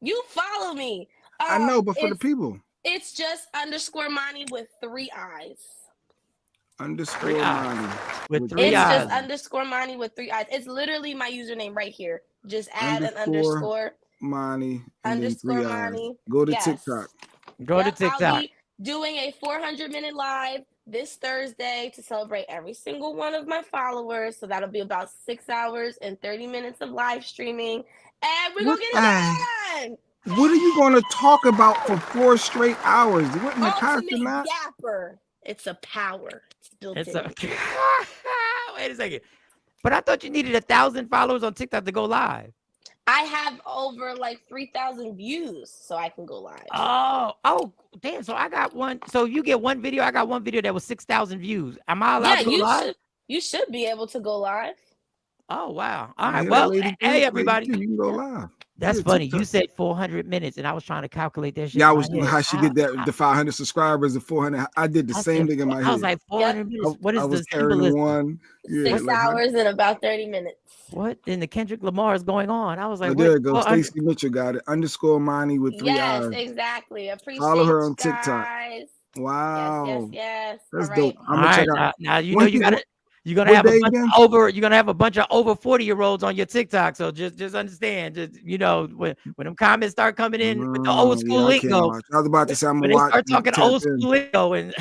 You follow me. I know, but for the people. It's just _Monty with 3 eyes. _Monty with 3 eyes. It's just _Monty with 3 eyes. It's literally my username right here. Just add an underscore. Monty. _Monty. Go to TikTok. Go to TikTok. I'll be doing a 400-minute live this Thursday to celebrate every single one of my followers. So that'll be about 6 hours and 30 minutes of live streaming. And we're going to get it done. What are you going to talk about for 4 straight hours? What in the Ultimate Dapper. It's a power. It's built in. Wait a second. But I thought you needed 1,000 followers on TikTok to go live. I have over like 3,000 views, so I can go live. Oh, damn. So I got one. So you get one video. I got one video that was 6,000 views. Am I allowed to go live? You should be able to go live. Oh wow! All You right. hear that, Well, Lady hey Q? Lady everybody. Q, you can go live. That's Yeah, funny. You TikTok. said 400 minutes, and I was trying to calculate that shit Yeah, in I my was head. how she get that the 500 subscribers and 400. I did the I same said, thing in my I was head. like 400 minutes. What I is was the carrying the symbolism? one. Yeah, 6 like how, hours and about 30 minutes. What in the Kendrick Lamar is going on? I was like, oh, what? there it goes. 400? Stacey Mitchell got it. Underscore Money with 3 Yes, eyes. exactly. Follow Appreciate her you on TikTok. guys. Wow. Yes. All That's right. dope. All I'm gonna check right. out Now you know one you thing. gotta. You're gonna What have a day bunch again? of over. You're gonna have a bunch of over 40-year-olds on your TikTok. So just understand. Just when them comments start coming in with the old Yeah, school I can't lingo, watch. I was about to say I'm when gonna they watch start and talking tap old in. school lingo, and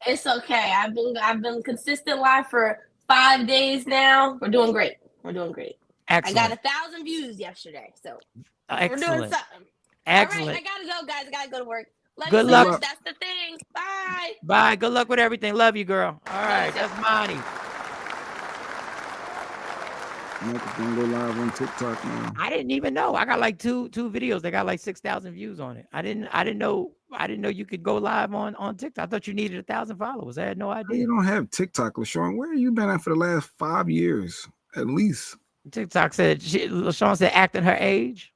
It's okay. I've been consistent live for 5 days now. We're doing great. excellent. I got 1,000 views yesterday, so we're doing Excellent. something. Excellent. All right, I gotta go, guys. I gotta go to work. Love Good you so luck. much. That's the thing. Bye. Bye. Good luck with everything. Love you, girl. All right. That's Monty. Michael's gonna go live on TikTok now. I didn't even know. I got like two videos. They got like 6,000 views on it. I didn't know you could go live on TikTok. I thought you needed 1,000 followers. I had no How idea. you don't have TikTok, LaShawn? Where have you been at for the last 5 years, at least? TikTok said LaShawn said acting her age.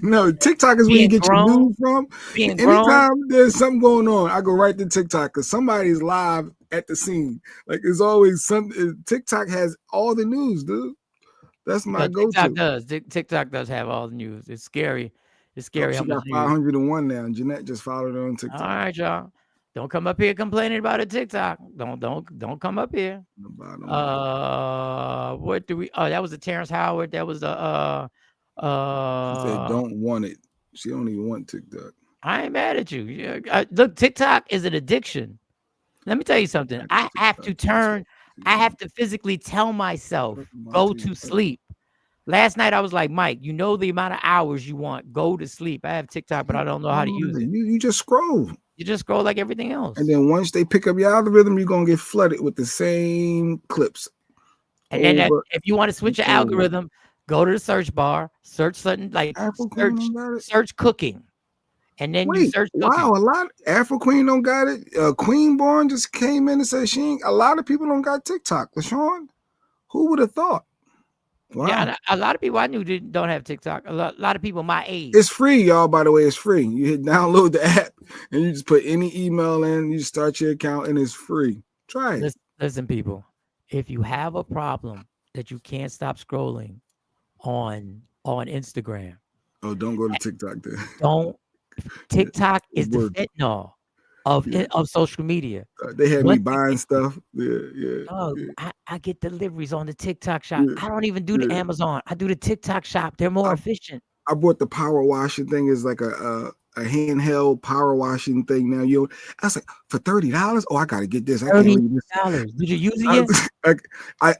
No, TikTok is where you get your news from. Anytime there's something going on, I go right to TikTok because somebody's live at the scene. Like it's always something. TikTok has all the news, dude. That's my go-to. TikTok does have all the news. It's scary. It's scary how She much got news. 501 now. Jeanette just followed her on TikTok. All right, y'all. Don't come up here complaining about a TikTok. Don't come up here. What do we? Oh, that was a Terrence Howard. That was a She said, "Don't want it." She don't even want TikTok. I ain't mad at you. Yeah, look, TikTok is an addiction. Let me tell you something. I have to physically tell myself, go to sleep. Last night, I was like, Mike, you know the amount of hours you want. Go to sleep. I have TikTok, but I don't know how to use it. You just scroll. You just scroll like everything else. And then once they pick up your algorithm, you're going to get flooded with the same clips. And then if you want to switch your algorithm, go to the search bar, search something like search cooking. And then you search cooking. Wow, a lot Afro Queen don't got it. Queen Born just came in and said she ain't. A lot of people don't got TikTok. LaShawn, who would have thought? Wow. Yeah, a lot of people I knew don't have TikTok. A lot of people my age. It's free, y'all. By the way, it's free. You hit download the app and you just put any email in. You start your account and it's free. Try it. Listen, people. If you have a problem that you can't stop scrolling on Instagram, don't go to TikTok then. Don't. TikTok is the fentanyl of social media. They had me buying stuff. I get deliveries on the TikTok shop. I don't even do the Amazon. I do the TikTok shop. They're more efficient. I bought the power washing thing. It's like a handheld power washing thing now. I was like, for $30? Oh, I gotta get this. I can't leave this. Did you use it yet?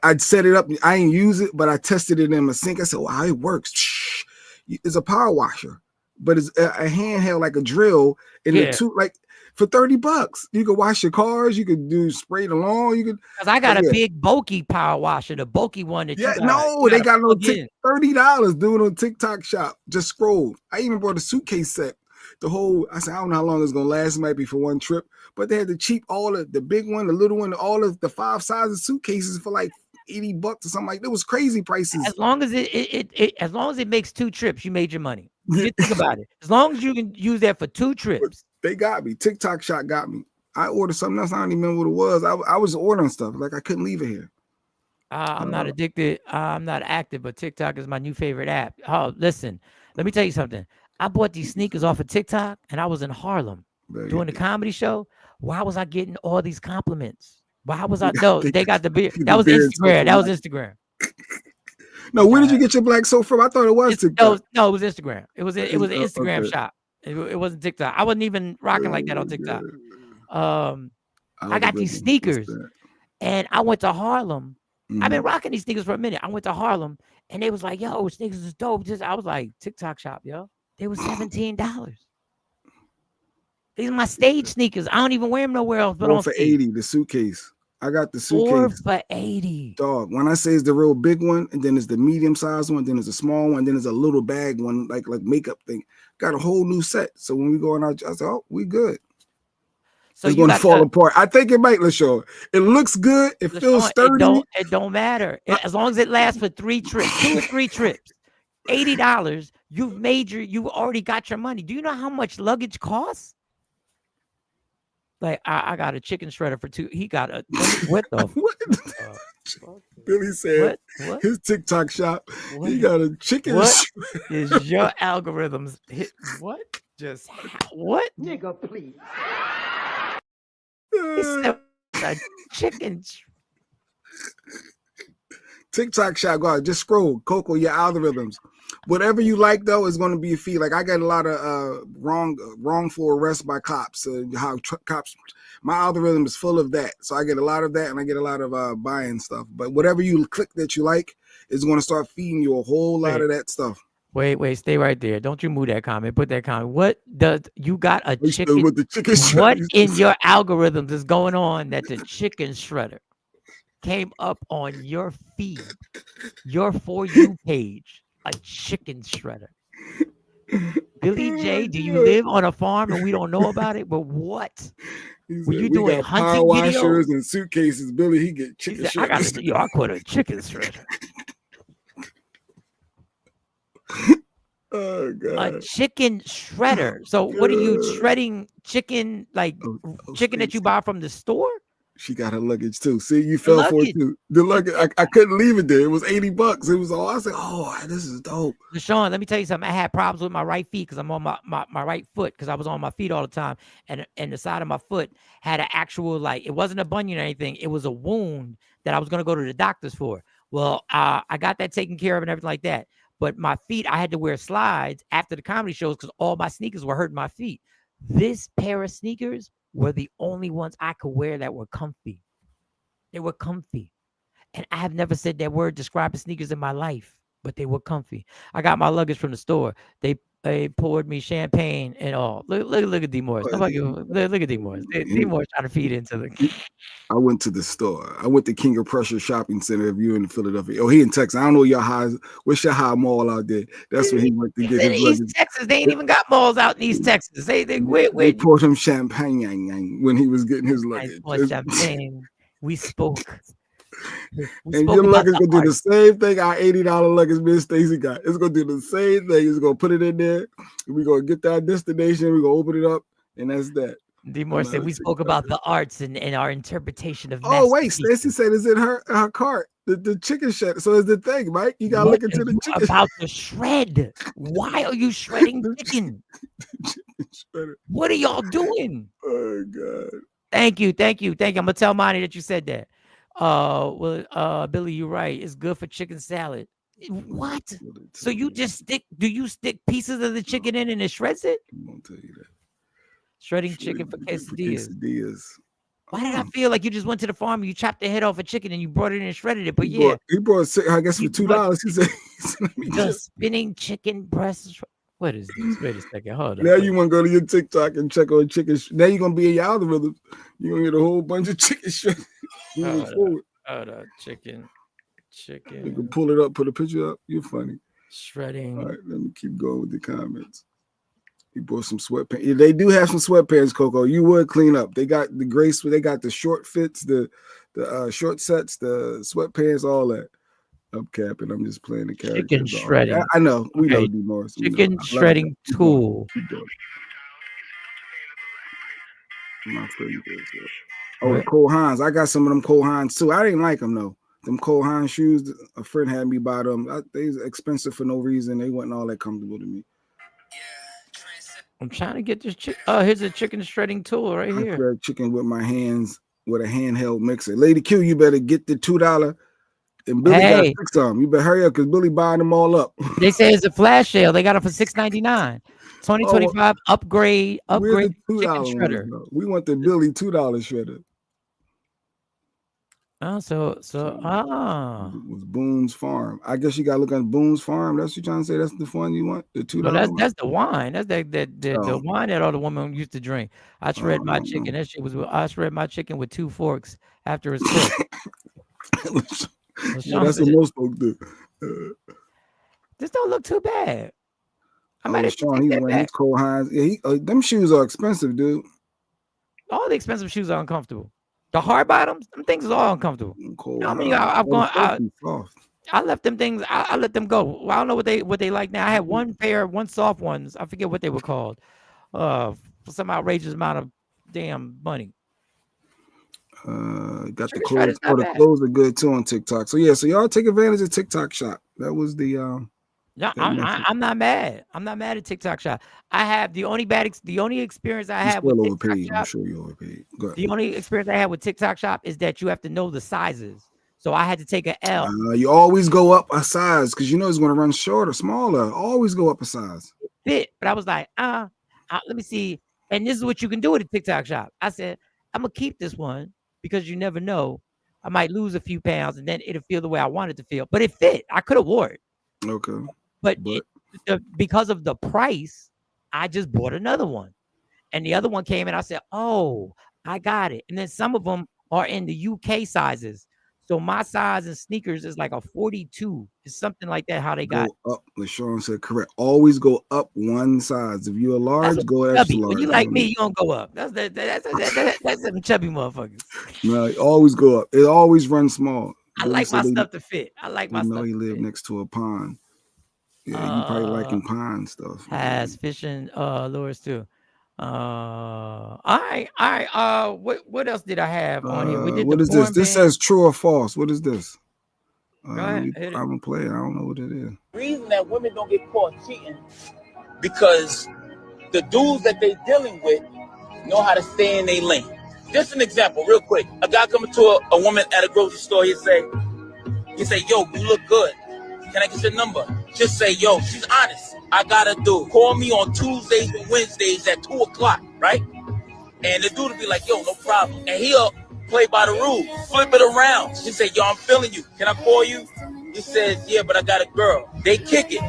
I'd set it up. I ain't use it, but I tested it in my sink. I said, wow, it works. It's a power washer, but it's a handheld like a drill. And the two, like for $30, you could wash your cars. You could spray the lawn. You could. Because I got a big bulky power washer, the bulky one that they got no $30, dude, on TikTok shop. Just scroll. I even bought a suitcase set. I said, I don't know how long it's gonna last. It might be for one trip, but they had the cheap, all of the big one, the little one, all of the 5 sizes suitcases for like $80 or something like that. It was crazy prices. As long as it makes 2 trips, you made your money. You think about it. As long as you can use that for 2 trips. They got me. TikTok shop got me. I ordered something else. I don't even remember what it was. I was ordering stuff. Like I couldn't leave it here. I'm not addicted. I'm not active, but TikTok is my new favorite app. Oh, listen, let me tell you something. I bought these sneakers off of TikTok and I was in Harlem doing the comedy show. Why was I getting all these compliments? Why was I? No, they got the beard. That was Instagram. That was Instagram. No, where did you get your black soap from? I thought it was TikTok. No, it was Instagram. It was an Instagram shop. It wasn't TikTok. I wasn't even rocking like that on TikTok. I got these sneakers and I went to Harlem. I've been rocking these sneakers for a minute. I went to Harlem and they was like, yo, sneakers is dope. I was like, TikTok shop, yo. They was $17. These are my stage sneakers. I don't even wear them nowhere else. But 4 for $80, the suitcase. I got the suitcase. 4 for $80. Dog. When I say it's the real big one, and then it's the medium sized one, then there's a small one, then there's a little bag one, like makeup thing. Got a whole new set. So when we go on our, I said, oh, we good. it's going to fall apart. I think it might, LaShawn. It looks good. It feels sturdy. It don't matter. As long as it lasts for 3 trips, 2 or 3 trips. $80. You've already got your money. Do you know how much luggage costs? Like I got a chicken shredder for 2. He got a what the Billy said what? His TikTok shop. He got a chicken. What is your algorithms hit? What? Just what? Nigga, please. He said a chicken. TikTok shop, God, just scroll, Coco, your algorithms. Whatever you like, though, is going to be a feed. Like I got a lot of wrongful arrests by cops. Cops, my algorithm is full of that. So I get a lot of that, and I get a lot of buying stuff. But whatever you click that you like is going to start feeding you a whole lot of that stuff. Wait, stay right there. Don't you move that comment. Put that comment. What does you got a chicken? With the chicken what in your algorithms is going on that the chicken shredder came up on your feed, your For You page? A chicken shredder. Billy J, do you live on a farm and we don't know about it? But what? Were you doing hunting washers videos and suitcases? Billy, he get chicken shredders. I put a chicken shredder. Oh God. A chicken shredder. So what are you shredding chicken chicken that you buy from the store? She got her luggage too. See, you fell for it too. The luggage, I couldn't leave it there. It was $80. It was all. I said, "Oh, this is dope." LaShawn, let me tell you something. I had problems with my right feet because I'm on my right foot because I was on my feet all the time, and the side of my foot had an actual it wasn't a bunion or anything. It was a wound that I was gonna go to the doctors for. Well, I got that taken care of and everything like that. But my feet, I had to wear slides after the comedy shows because all my sneakers were hurting my feet. This pair of sneakers were the only ones I could wear that were comfy. They were comfy. And I have never said that word describing sneakers in my life, but they were comfy. I got my luggage from the store. They poured me champagne and all. Look at D Morris. Look at D Morris. D Morris trying to feed into the. I went to the store. I went to King of Prussia Shopping Center. If you're in Philadelphia, he in Texas. I don't know your high. What's your high mall out there? That's where he went to get his luggage. East Texas, they ain't even got malls out in East Texas. They poured him champagne when he was getting his luggage. Champagne. We spoke. And your luggage gonna do the same thing our $80 luggage Miss Stacy got. It's gonna do the same thing. It's gonna put it in there. We're gonna get to our destination. We're gonna open it up, and that's that. D Moore said we spoke about the arts and our interpretation of. Oh wait, Stacy said it's in her cart. The chicken shredder. So it's the thing, Mike. You gotta look into the chicken. About the shred. Why are you shredding chicken? What are y'all doing? Oh God. Thank you. I'm gonna tell Monty that you said that. Billy, you're right. It's good for chicken salad. What? So you just do you stick pieces of the chicken in and it shreds it? I won't tell you that. Shredding chicken for quesadillas. Why did I feel like you just went to the farm and you chopped the head off a chicken and you brought it in and shredded it? But he brought I guess for $2. He said the spinning chicken breast. What is this? Wait a second. Hold on. Now you want to go to your TikTok and check on chicken. Now you're gonna be in your algorithm. You're gonna get a whole bunch of chicken shred. Hold on. Chicken. You can pull it up, put a picture up. You're funny. Shredding. All right, let me keep going with the comments. He bought some sweatpants. They do have some sweatpants, Coco. You would clean up. They got the grace. They got the short fits, the short sets, the sweatpants, all that. I'm capping. I'm just playing the character. Chicken shredding. I know. We know D Morris. Chicken shredding tool. My friend is the Cole Haans. I got some of them Cole Haans too. I didn't like them though. Them Cole Haans shoes. A friend had me buy them. They was expensive for no reason. They wasn't all that comfortable to me. I'm trying to get this chicken. Oh, here's a chicken shredding tool right here. I shred chicken with my hands with a handheld mixer. Lady Q, you better get the $2. And Billy got 6 of them. You better hurry up because Billy buying them all up. They say it's a flash sale. They got it for $6.99. 2025 upgrade chicken shredder. We want the Billy $2 shredder. Oh, It was Boone's Farm. I guess you gotta look at Boone's Farm. That's what you're trying to say. That's the fun you want. The $2. No, that's the wine. That's the wine that all the women used to drink. I shred my chicken. That shit was. I shred my chicken with 2 forks after it's cooked. That's what most folks do. This don't look too bad. Sean, he's wearing his Cole Haans. Yeah, them shoes are expensive, dude. All the expensive shoes are uncomfortable. The hard bottoms, them things is all uncomfortable. Cold. I mean, I've gone. Soft. I left them things. I let them go. Well, I don't know what they like now. I had one soft ones. I forget what they were called. For some outrageous amount of damn money. Got the clothes. Oh, the clothes are good too on TikTok. So yeah, so y'all take advantage of TikTok Shop. That was the Yeah, I'm not mad. I'm not mad at TikTok Shop. I have the only experience I have with TikTok Shop. I'm sure you overpaid. The only experience I had with TikTok Shop is that you have to know the sizes. So I had to take an L. You always go up a size because you know it's going to run short or smaller. Always go up a size. Fit, but I was like, let me see. And this is what you can do with a TikTok Shop. I said, I'm gonna keep this one because you never know. I might lose a few pounds and then it'll feel the way I want it to feel. But it fit. I could have wore it. Okay. But because of the price, I just bought another one. And the other one came and I said, oh, I got it. And then some of them are in the UK sizes. So my size in sneakers is like a 42. It's something like that, how they got up. LaShawn said correct. Always go up one size. If you're a large, go extra large. When you like me, you don't go up. That's some chubby motherfuckers. No, always go up. It always runs small. I like my stuff to fit. I like my stuff. He lived next to a pond. Yeah, you probably liking pond stuff. Has fishing lures too. All right. What else did I have on here? We did. What is this? This says true or false. What is this? Go ahead. I'm gonna play it. I don't know what it is. The reason that women don't get caught cheating because the dudes that they dealing with know how to stay in their lane. Just an example, real quick. A guy coming to a woman at a grocery store, he say, yo, you look good. Can I get your number? Just say, yo, she's honest. I got a dude. Call me on Tuesdays and Wednesdays at 2 o'clock, right? And the dude will be like, yo, no problem. And he'll play by the rules, flip it around. She say, yo, I'm feeling you. Can I call you? He says, yeah, but I got a girl. They kick it.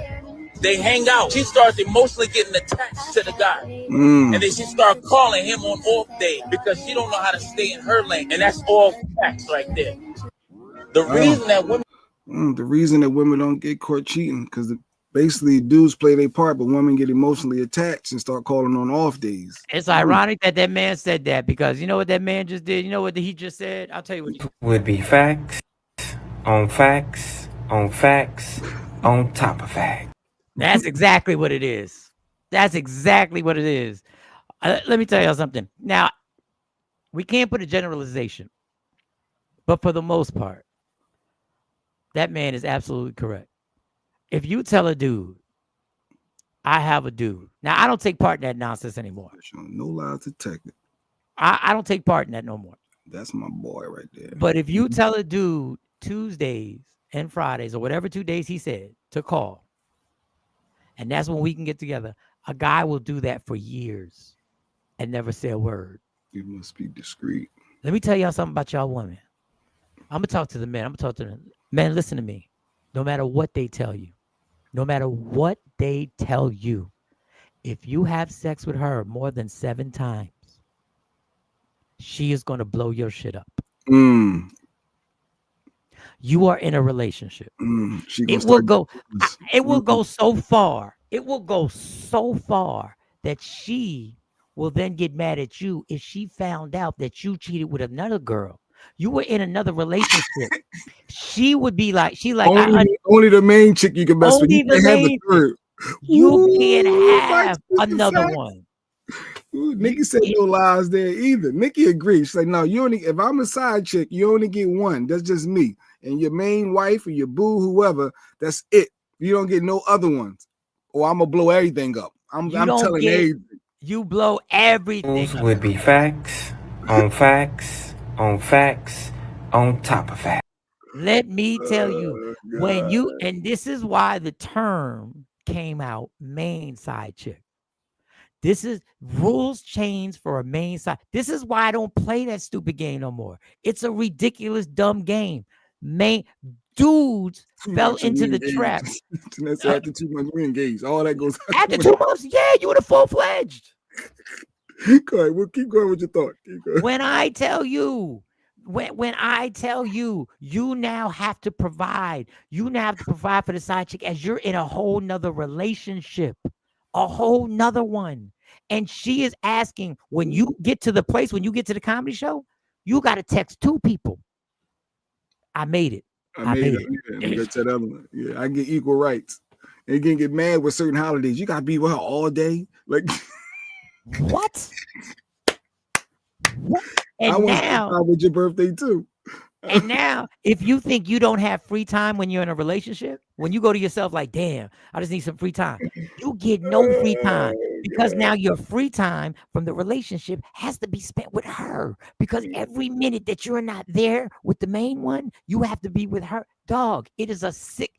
They hang out. She starts emotionally getting attached to the guy. And then she starts calling him on off day because she don't know how to stay in her lane. And that's all facts right there. The reason that women don't get caught cheating because basically dudes play their part, but women get emotionally attached and start calling on off days. It's ironic that man said that because you know what that man just did? You know what he just said? I'll tell you what would be facts on facts on facts on top of facts. That's exactly what it is. That's exactly what it is. Let me tell you something. Now, we can't put a generalization, but for the most part, that man is absolutely correct. If you tell a dude, I have a dude. Now, I don't take part in that nonsense anymore. No lies detected. I don't take part in that no more. That's my boy right there. But if you tell a dude Tuesdays and Fridays or whatever 2 days he said to call, and that's when we can get together, a guy will do that for years and never say a word. You must be discreet. Let me tell y'all something about y'all women. I'm going to talk to the men. I'm going to talk to them. Men, listen to me. No matter what they tell you, if you have sex with her more than 7 times, she is going to blow your shit up. You are in a relationship. It will go so far. It will go so far that she will then get mad at you if she found out that you cheated with another girl. You were in another relationship. She would be like, only the main chick you can mess with. You can have the third. You can't have another one. Nikki said no lies there either. Nikki agreed. She's like, no, you only, if I'm a side chick, you only get one. That's just me. And your main wife or your boo, whoever, that's it. You don't get no other ones. Or I'm gonna blow everything up. I'm telling everything. You blow everything up. Would be facts on facts on facts on top of facts. Let me tell you, and this is why the term came out, main side chick. This is rules change for a main side. This is why I don't play that stupid game no more. It's a ridiculous, dumb game. Dudes fell into the trap. That's after 2 months we engaged. All that goes after 2 months. Yeah, you would have full-fledged. Go ahead. We'll keep going with your thought. When I tell you, you now have to provide. You now have to provide for the side chick as you're in a whole nother relationship, a whole nother one. And she is asking, when you get to the place, when you get to the comedy show, you got to text 2 people. I made it. I made it. Yeah, go to the other one. Yeah, I get equal rights. And you can get mad with certain holidays. You gotta be with her all day. Like what? And I want now to with your birthday too. And now, if you think you don't have free time when you're in a relationship, when you go to yourself like, damn, I just need some free time, you get no free time because now your free time from the relationship has to be spent with her because every minute that you're not there with the main one, you have to be with her. Dog, it is sick.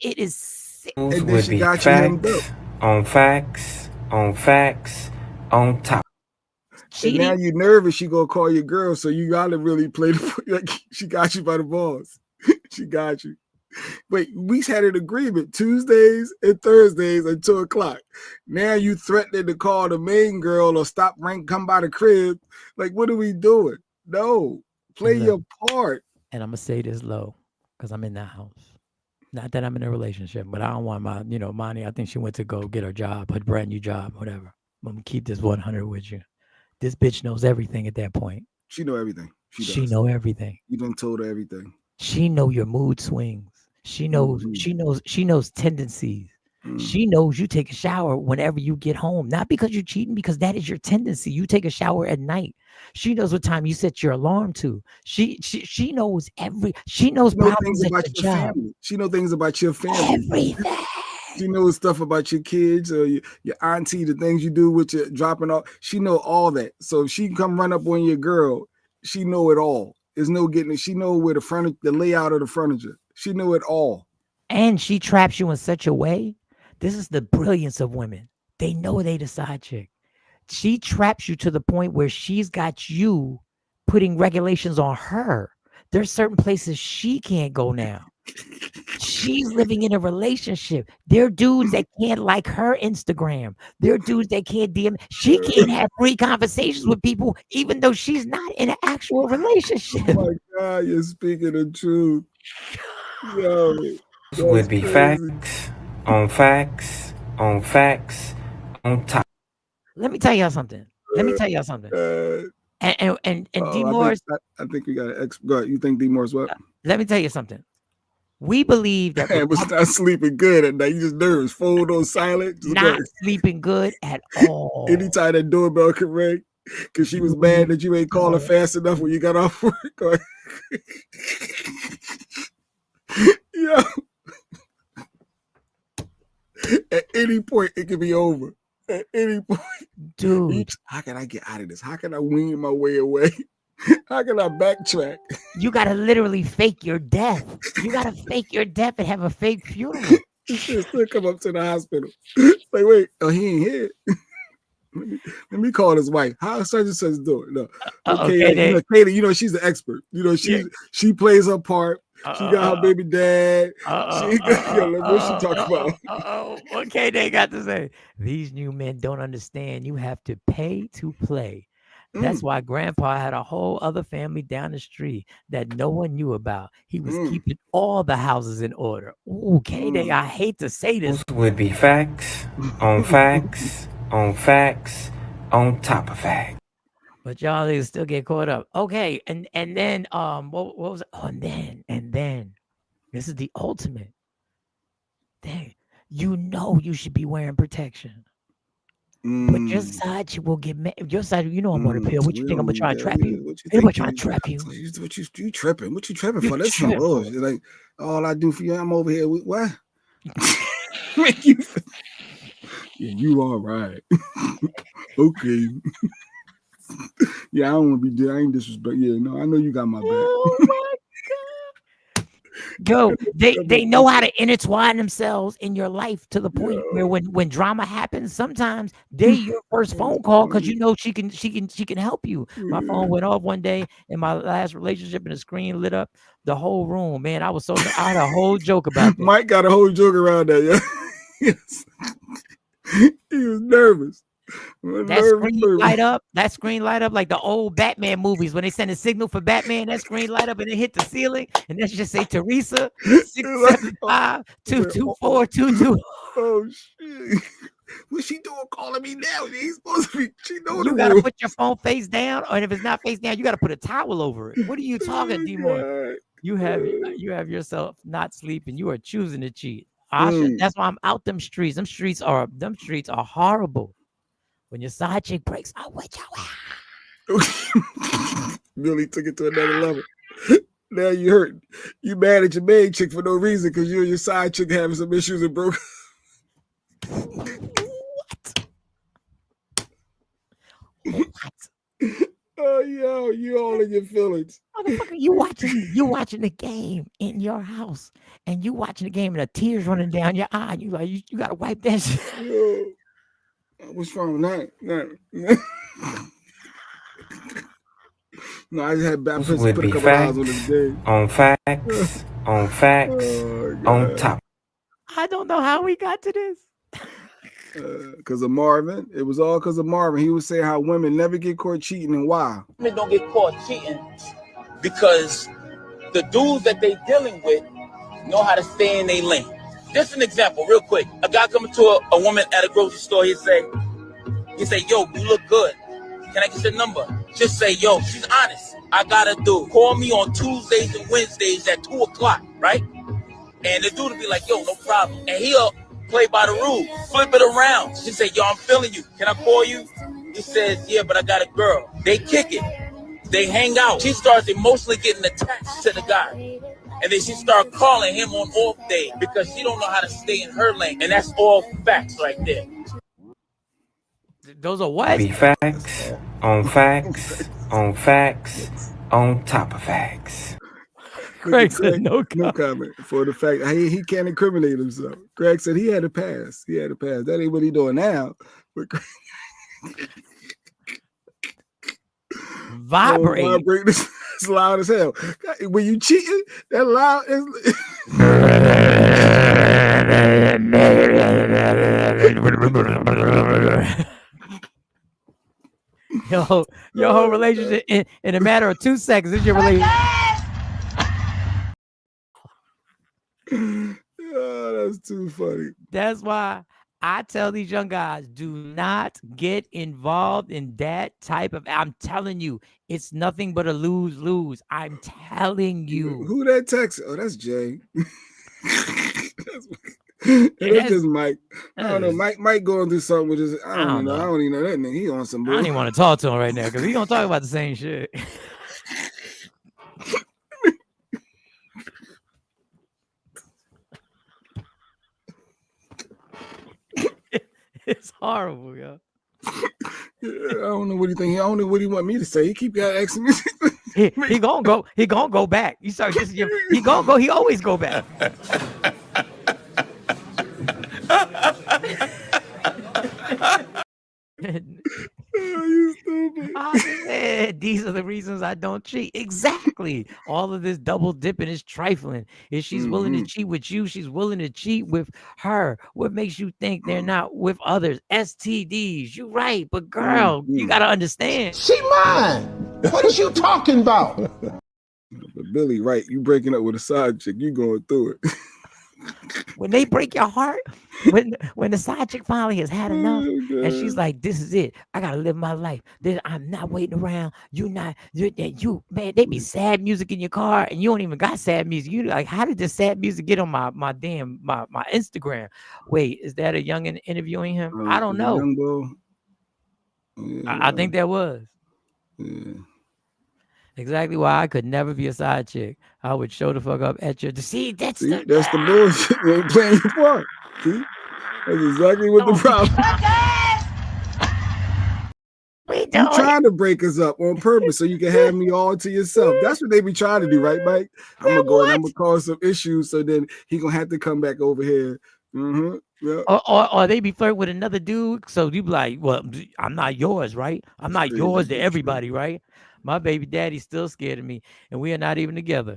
And then she got you hemmed up. On facts, on top. And now you're nervous. She gonna call your girl, so you gotta really play like she got you by the balls. She got you. Wait, we had an agreement Tuesdays and Thursdays at 2:00. Now you threatening to call the main girl or stop rank, come by the crib. Like, what are we doing? No, play your part. And I'm gonna say this low because I'm in the house. Not that I'm in a relationship, but I don't want my, Monty. I think she went to go get her job, her brand new job, whatever. I'm gonna keep this 100 with you. This bitch knows everything at that point. She know everything. She know everything. You done told her everything. She know your mood swings. She knows. She knows tendencies. She knows you take a shower whenever you get home, not because you're cheating, because that is your tendency. You take a shower at night. She knows what time you set your alarm to. She knows she knows problems at your job. Family. She knows things about your family. Everything. She knows stuff about your kids or your auntie, the things you do with your dropping off. She know all that. So if she can come run up on your girl, she know it all. There's no getting it. She know where the layout of the furniture. She know it all. And she traps you in such a way. This is the brilliance of women. They know they the side chick. She traps you to the point where she's got you putting regulations on her. There's certain places she can't go now. She's living in a relationship. There are dudes that can't like her Instagram. There are dudes that can't DM. She can't have free conversations with people, even though she's not in an actual relationship. Oh my God, you're speaking the truth. Yo, would be facts, on top. Let me tell y'all something. And D. Morris. I think we got an go. You think D. Morris what? Let me tell you something. We believe that man was not sleeping good at night. You just nervous, phone on silent, just not sleeping good at all. Anytime that doorbell could ring, because she was mad that you ain't calling fast enough when you got off work. Yeah. At any point, it could be over. At any point, dude, how can I get out of this? How can I wean my way away? How can I backtrack? You gotta literally fake your death. You gotta fake your death and have a fake funeral. She should still come up to the hospital. Like, wait, he ain't here. Let me call his wife. How such and such doing? No, okay, Katie, she's the expert. She plays her part. She got her baby dad. What she talking about? Okay, they got to say these new men don't understand. You have to pay to play. That's why Grandpa had a whole other family down the street that no one knew about. He was keeping all the houses in order. Ooh, K-Day, I hate to say this. Would be facts, on top of facts. But y'all niggas still get caught up. Okay, and then what was it? Oh, and then this is the ultimate. Dang, you should be wearing protection. But your side chick will get mad. Your side, I'm on a pill. What you think I'm gonna try to trap you? Anybody trying to trap you? What you tripping? What you tripping for? That's some bullshit. Like all I do for you, I'm over here. What? Yeah, you all right? Okay. Yeah, I don't want to be. I ain't disrespect. Yeah, no, I know you got my back. Oh my God. Yo, they know how to intertwine themselves in your life to the point where when drama happens, sometimes they're your first phone call because she can help you. My phone went off one day in my last relationship and the screen lit up the whole room. Man, I had a whole joke about that. Mike got a whole joke around that. Yeah, yes. He was nervous. That screen light up like the old Batman movies when they send a signal for Batman. That screen light up and it hit the ceiling, and that's just say Teresa 675-224-22. Oh shit! What's she doing calling me now? He's supposed to be. She know You the gotta rule. put your phone face down, or if it's not face down, you gotta put a towel over it. What are you talking, D-Moore? You have yourself not sleeping. You are choosing to cheat. Asha, that's why I'm out them streets. Them streets are horrible. When your side chick breaks out with your Billy took it to another level. Now you hurt. You mad at your main chick for no reason because you and your side chick having some issues and broke. What? Oh, yo, you all in your feelings. Motherfucker, you watching the game in your house, and you watching the game, and the tears running down your eye. You like you gotta wipe that shit. Yo, what's wrong with that? No, I just had bad put a couple hours on this day. On facts, on facts, on top. I don't know how we got to this. Because of Marvin. It was all because of Marvin. He was saying how women never get caught cheating and why. Women don't get caught cheating because the dudes that they dealing with know how to stay in their lane. Just an example, real quick. A guy coming to a woman at a grocery store, he say, yo, you look good. Can I get your number? Just say, yo, she's honest. I gotta call me on Tuesdays and Wednesdays at 2 o'clock, right? And the dude will be like, yo, no problem. And he'll play by the rules, flip it around. She say, yo, I'm feeling you. Can I call you? He says, yeah, but I got a girl. They kick it. They hang out. She starts emotionally getting attached to the guy. And then she starts calling him on off day because she don't know how to stay in her lane. And that's all facts right there. Those are what? Be facts, on facts, on facts, on top of facts. Craig said no comment for the fact he can't incriminate himself. Craig said he had a pass. He had a pass. That ain't what he doing now. But vibrate. It's loud as hell. When you cheating, that loud is. Your whole relationship in a matter of 2 seconds is your relationship. Oh, that's too funny. That's why I tell these young guys, do not get involved in that type of. I'm telling you, it's nothing but a lose-lose. I'm telling you. Who that text? Oh, that's Jay. That's just Mike. I don't know. Mike going through something with his. I don't know. I don't even know that nigga. He on some. I don't even want to talk to him right now because he gonna talk about the same shit. It's horrible, yo. I don't know what he think. I don't know what he want me to say. He keep asking me. He gonna go. He gonna go back. You start just. He gonna go. He always go back. You stupid. I said, these are the reasons I don't cheat. Exactly. All of this double dipping is trifling. If she's willing to cheat with you, she's willing to cheat with her. What makes you think they're not with others? STDs. You're right, but girl, you gotta understand. She mine. What is you talking about? But Billy, right? You breaking up with a side chick. You going through it. When they break your heart, when the side chick finally has had enough, and she's like, "This is it. I gotta live my life. I'm not waiting around. You man. They be sad music in your car, and you don't even got sad music. You like, how did this sad music get on my Instagram? Wait, is that a youngin interviewing him? I don't know. I think that was. Yeah. Exactly why I could never be a side chick. I would show the fuck up at your. See, that's the bullshit. You ain't playing your part. See, that's exactly what the problem. You trying to break us up on purpose so you can have me all to yourself. That's what they be trying to do, right, Mike? I'm gonna go and I'm gonna cause some issues, so then he gonna have to come back over here. Yeah. Or they be flirting with another dude, so you be like, well, I'm not yours, right? I'm not yours to everybody, right? My baby daddy's still scared of me, and we are not even together.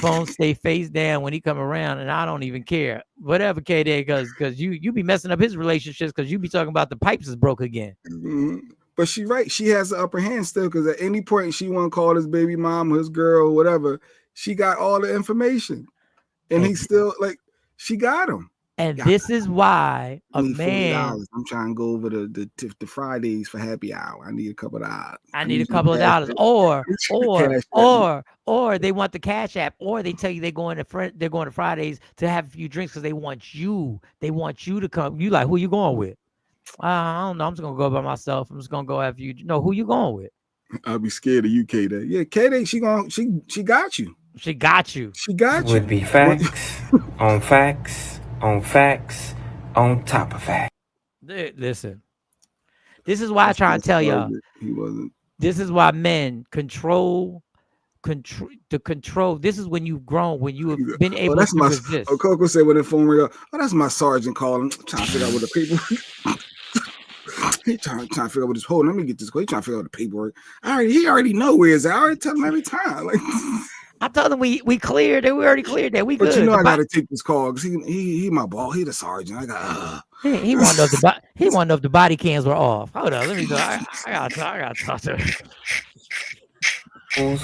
Phone stay face down when he come around, and I don't even care. Whatever, K-Day, because you be messing up his relationships because you be talking about the pipes is broke again. But she right. She has the upper hand still, because at any point she want to call his baby mom, his girl, whatever, she got all the information. And he's still like, she got him. And this is why I a need man. $40. I'm trying to go over the Fridays for happy hour. I need a couple of dollars. I need a couple of dollars, or they want the Cash App, or they tell you they're going to Fridays to have a few drinks because they want you to come. You like, who you going with? I don't know. I'm just gonna go by myself. I'm just gonna go after you. No, who you going with? I'll be scared of you, K-Day. Yeah, K-Day, she got you. She got you. She got you. Would be facts on facts on facts on top of facts. Listen, this is why I try to tell y'all. He wasn't. This is why men control. This is when you've grown, when you have been able to resist. Coco said when the phone ring up, oh, that's my sergeant calling. I'm trying to figure out what the paperwork. He trying to figure out what his hold. Let me get this. He trying to figure out the paperwork. He already know where it's at. I already tell him every time. Like I told him we cleared it. We already cleared that. We but good. You know I gotta take this call because he my boss. He the sergeant. I got. He want to know if the body cams were off. Hold on, let me go. I gotta talk to him.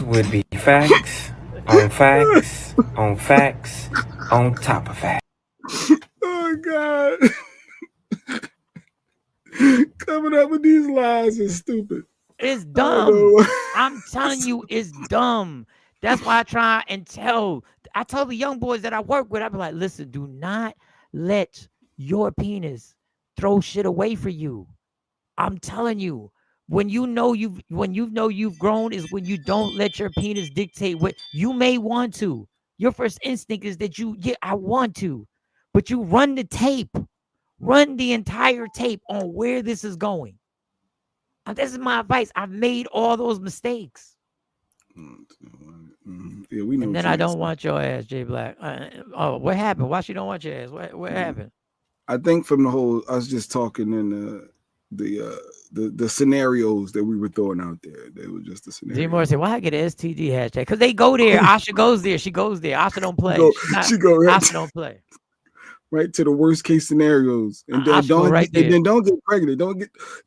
Would be facts on facts on facts on top of facts. Oh God. Coming up with these lies is stupid. It's dumb. I'm telling you, it's dumb. That's why I try and tell the young boys that I work with, I be like, listen, do not let your penis throw shit away for you. I'm telling you, when you know you've grown is when you don't let your penis dictate what you may want to. Your first instinct is that I want to, but you run the tape. Run the entire tape on where this is going. And this is my advice. I've made all those mistakes. Yeah, we know. And then I don't want your ass, Jay Black. What happened? Why she don't want your ass? What happened? I think from the whole, us just talking in the scenarios that we were throwing out there. They were just the scenarios. D. Moore said, why I get an STD hashtag? Because they go there. Asha goes there. She goes there. Asha don't play. Asha don't play. Right to the worst case scenarios, and then don't get pregnant.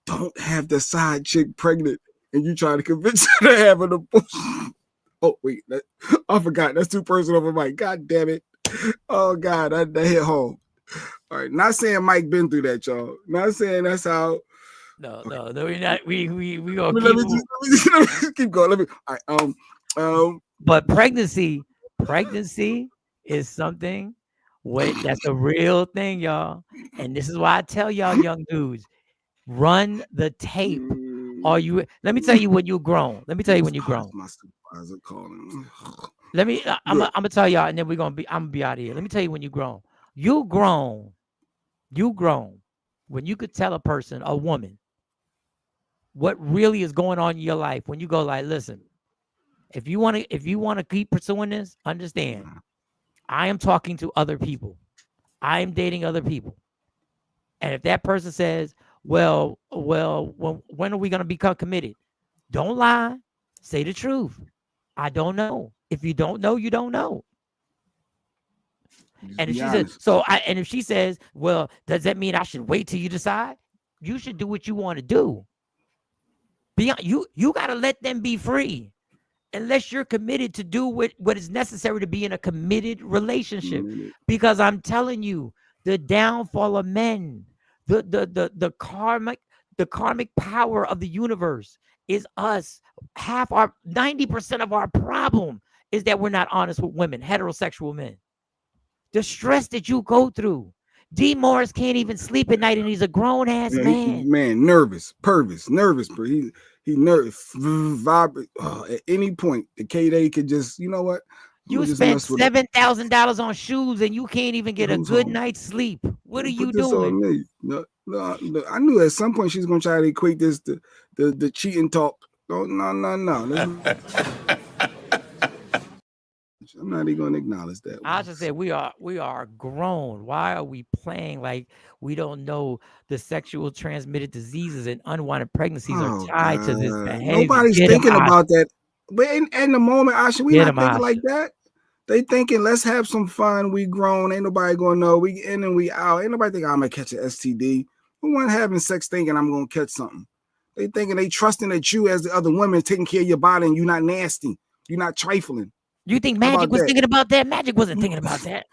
Don't have the side chick pregnant, and you try to convince her to have an abortion. Oh wait, I forgot. That's too personal for Mike. God damn it! Oh God, that hit home. All right, not saying Mike been through that, y'all. Not saying that's how. No, we're not. We gonna let me keep going. Let me. All right. But pregnancy is something. That's a real thing, y'all. And this is why I tell y'all, young dudes, run the tape. Let me tell you when you're grown. My supervisor calling. I'm gonna tell y'all, and then I'm gonna be out of here. Let me tell you when you're grown. You grown when you could tell a woman, what really is going on in your life. When you go like, listen, if you want to keep pursuing this, understand. I am talking to other people. I am dating other people. And if that person says, well, when are we going to become committed? Don't lie. Say the truth. I don't know. If you don't know, you don't know. And if she says, and if she says, well, does that mean I should wait till you decide? You should do what you want to do. You got to let them be free. Unless you're committed to do what is necessary to be in a committed relationship. Because I'm telling you, the downfall of men, the karmic power of the universe is us. 90% of our problem is that we're not honest with women, heterosexual men. The stress that you go through. D. Morris can't even sleep at night, and he's a grown ass man. Nervous. He nervous, vibrate. At any point, the K-Day could just, you know what? You spent $7,000 on shoes, and you can't even get a good night's sleep. What are you doing? No, I knew at some point she's gonna try to equate this to the cheating talk. No. I'm not even gonna acknowledge that. I just said we are grown. Why are we playing like we don't know the sexual transmitted diseases and unwanted pregnancies are tied to this behavior? Nobody's thinking about that. But in the moment, Asha, we not thinking like that. They thinking, let's have some fun. We grown. Ain't nobody gonna know. We in and we out. Ain't nobody think I'm gonna catch an STD. We weren't having sex thinking I'm gonna catch something. They thinking they trusting that you as the other women taking care of your body and you're not nasty. You're not trifling. You think Magic was thinking about that? Magic wasn't thinking about that.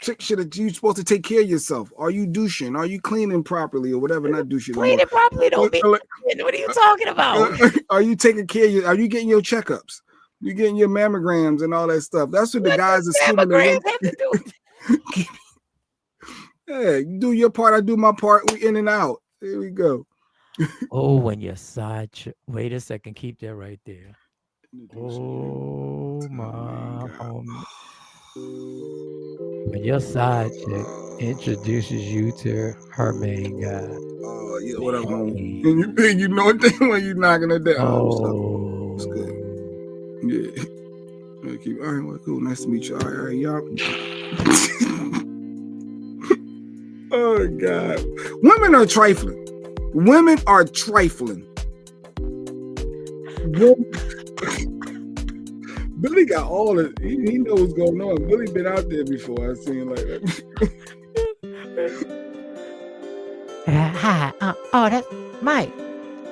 chick shit that you supposed to take care of yourself. Are you douching? Are you cleaning properly or whatever? Not douching. Cleaning properly don't mean what are you talking about? Are you taking care of are you getting your checkups? You getting your mammograms and all that stuff. That's what the guys are swimming. Mammograms have to do with Yeah, you do your part, I do my part. We in and out. Here we go. Oh, when your side chick. Wait a second, keep that right there. Oh my homie. When your side chick introduces you to her main guy. Oh yeah, what up, homie? And you think you know what they when you knocking it down. Oh, it's good. Yeah. Okay. All right, well, cool. Nice to meet you. All right, y'all. Oh God. Women are trifling. Women are trifling. Billy got all it. He knows what's going on. Billy been out there before. I seen like that. Hi. Oh, that's Mike.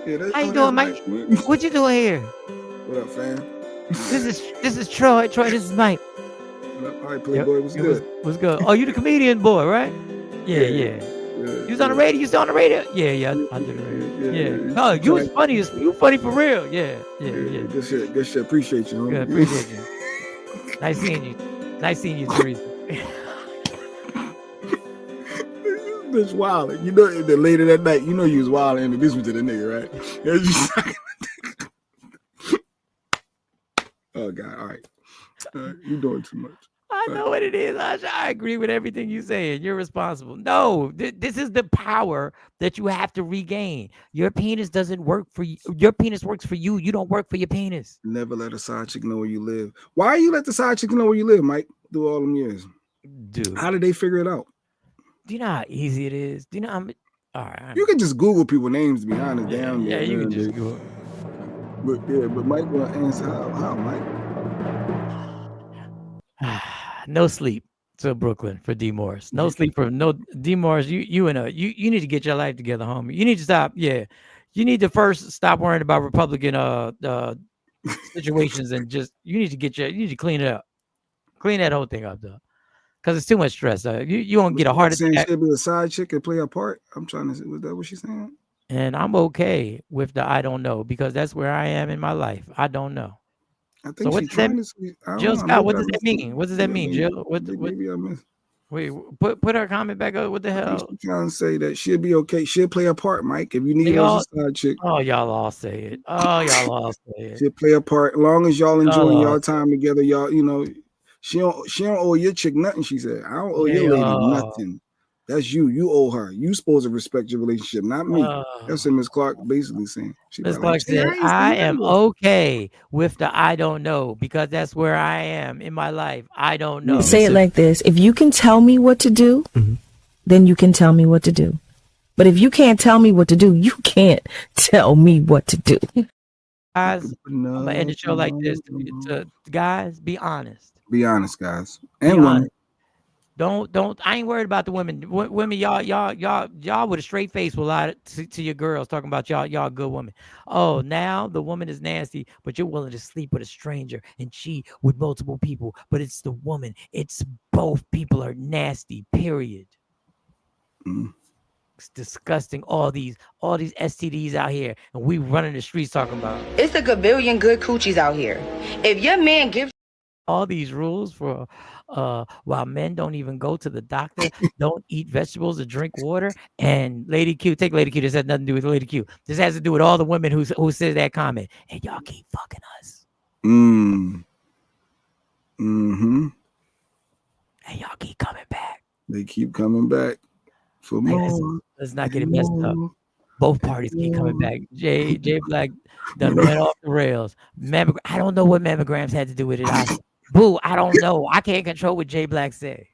Yeah, that's, how you doing, Mike? What you doing here? What up, fam? This is Troy. Troy, this is Mike. What up? All right, Playboy. What's good? What's good? Oh, you the comedian boy, right? Yeah. You was on the radio. You still on the radio? Yeah. I did the radio. Yeah. Oh, you was funny. You funny for real. Yeah. Good shit. Appreciate you. Good. Appreciate you. Nice seeing you, Teresa. This wild. You know, the later that night, you know you was wild and introduced me to the nigga, right? Oh God. All right. You doing too much. I know what it is, Asha. I agree with everything you're saying. You're responsible. No, this is the power that you have to regain. Your penis doesn't work for you. Your penis works for you. You don't work for your penis. Never let a side chick know where you live. Why you let the side chick know where you live, Mike? Through all them years, dude. How did they figure it out? Do you know how easy it is? Do you know how? All right. You can just Google people's names. To be honest, down there. Yeah, you can just Google. But Mike will answer how Mike. No sleep to Brooklyn for D Morris. No sleep for D Morris. You need to get your life together, homie. You need to stop. Yeah, you need to first stop worrying about Republican situations and just you need to clean it up, clean that whole thing up though, because it's too much stress. You won't get a heart attack. She'll be a side chick and play a part. I'm trying to see. Was that what she's saying? And I'm okay with the I don't know because that's where I am in my life. I don't know. I think so what does that mean? Jill Scott, what does that mean? What does that mean, Jill? Maybe I missed. Wait, put her comment back up. What the hell? I'm trying to say that she'll be okay. She'll play a part, Mike. If you need her as a side chick. Oh, y'all all say it. Oh, y'all all say it. She'll play a part. As long as y'all enjoying y'all time together, y'all, you know, she don't owe your chick nothing, she said. I don't owe your lady nothing. That's you. You owe her. You supposed to respect your relationship, not me. That's what Ms. Clark basically saying. Ms. Clark said, I am okay with the I don't know because that's where I am in my life. I don't know. Say it like this. If you can tell me what to do, then you can tell me what to do. But if you can't tell me what to do, you can't tell me what to do. Guys, I'm going to end the show like this. Guys, be honest. Be honest, guys. And women. Don't. I ain't worried about the women. Women, y'all with a straight face will lie to your girls talking about y'all good women. Oh, now the woman is nasty, but you're willing to sleep with a stranger and cheat with multiple people. But it's the woman. It's both people are nasty. Period. It's disgusting. All these STDs out here, and we running the streets talking about. It's a gabillion good coochies out here. If your man gives all these rules for while men don't even go to the doctor, don't eat vegetables or drink water, and Lady Q, take Lady Q. This has nothing to do with Lady Q. This has to do with all the women who says that comment, and y'all keep fucking us. Mm-hmm. And y'all keep coming back. They keep coming back for more. Let's not get it messed up. Both parties keep coming back. J Black done went off the rails. I don't know what mammograms had to do with it. Boo, I don't know. I can't control what J Black said.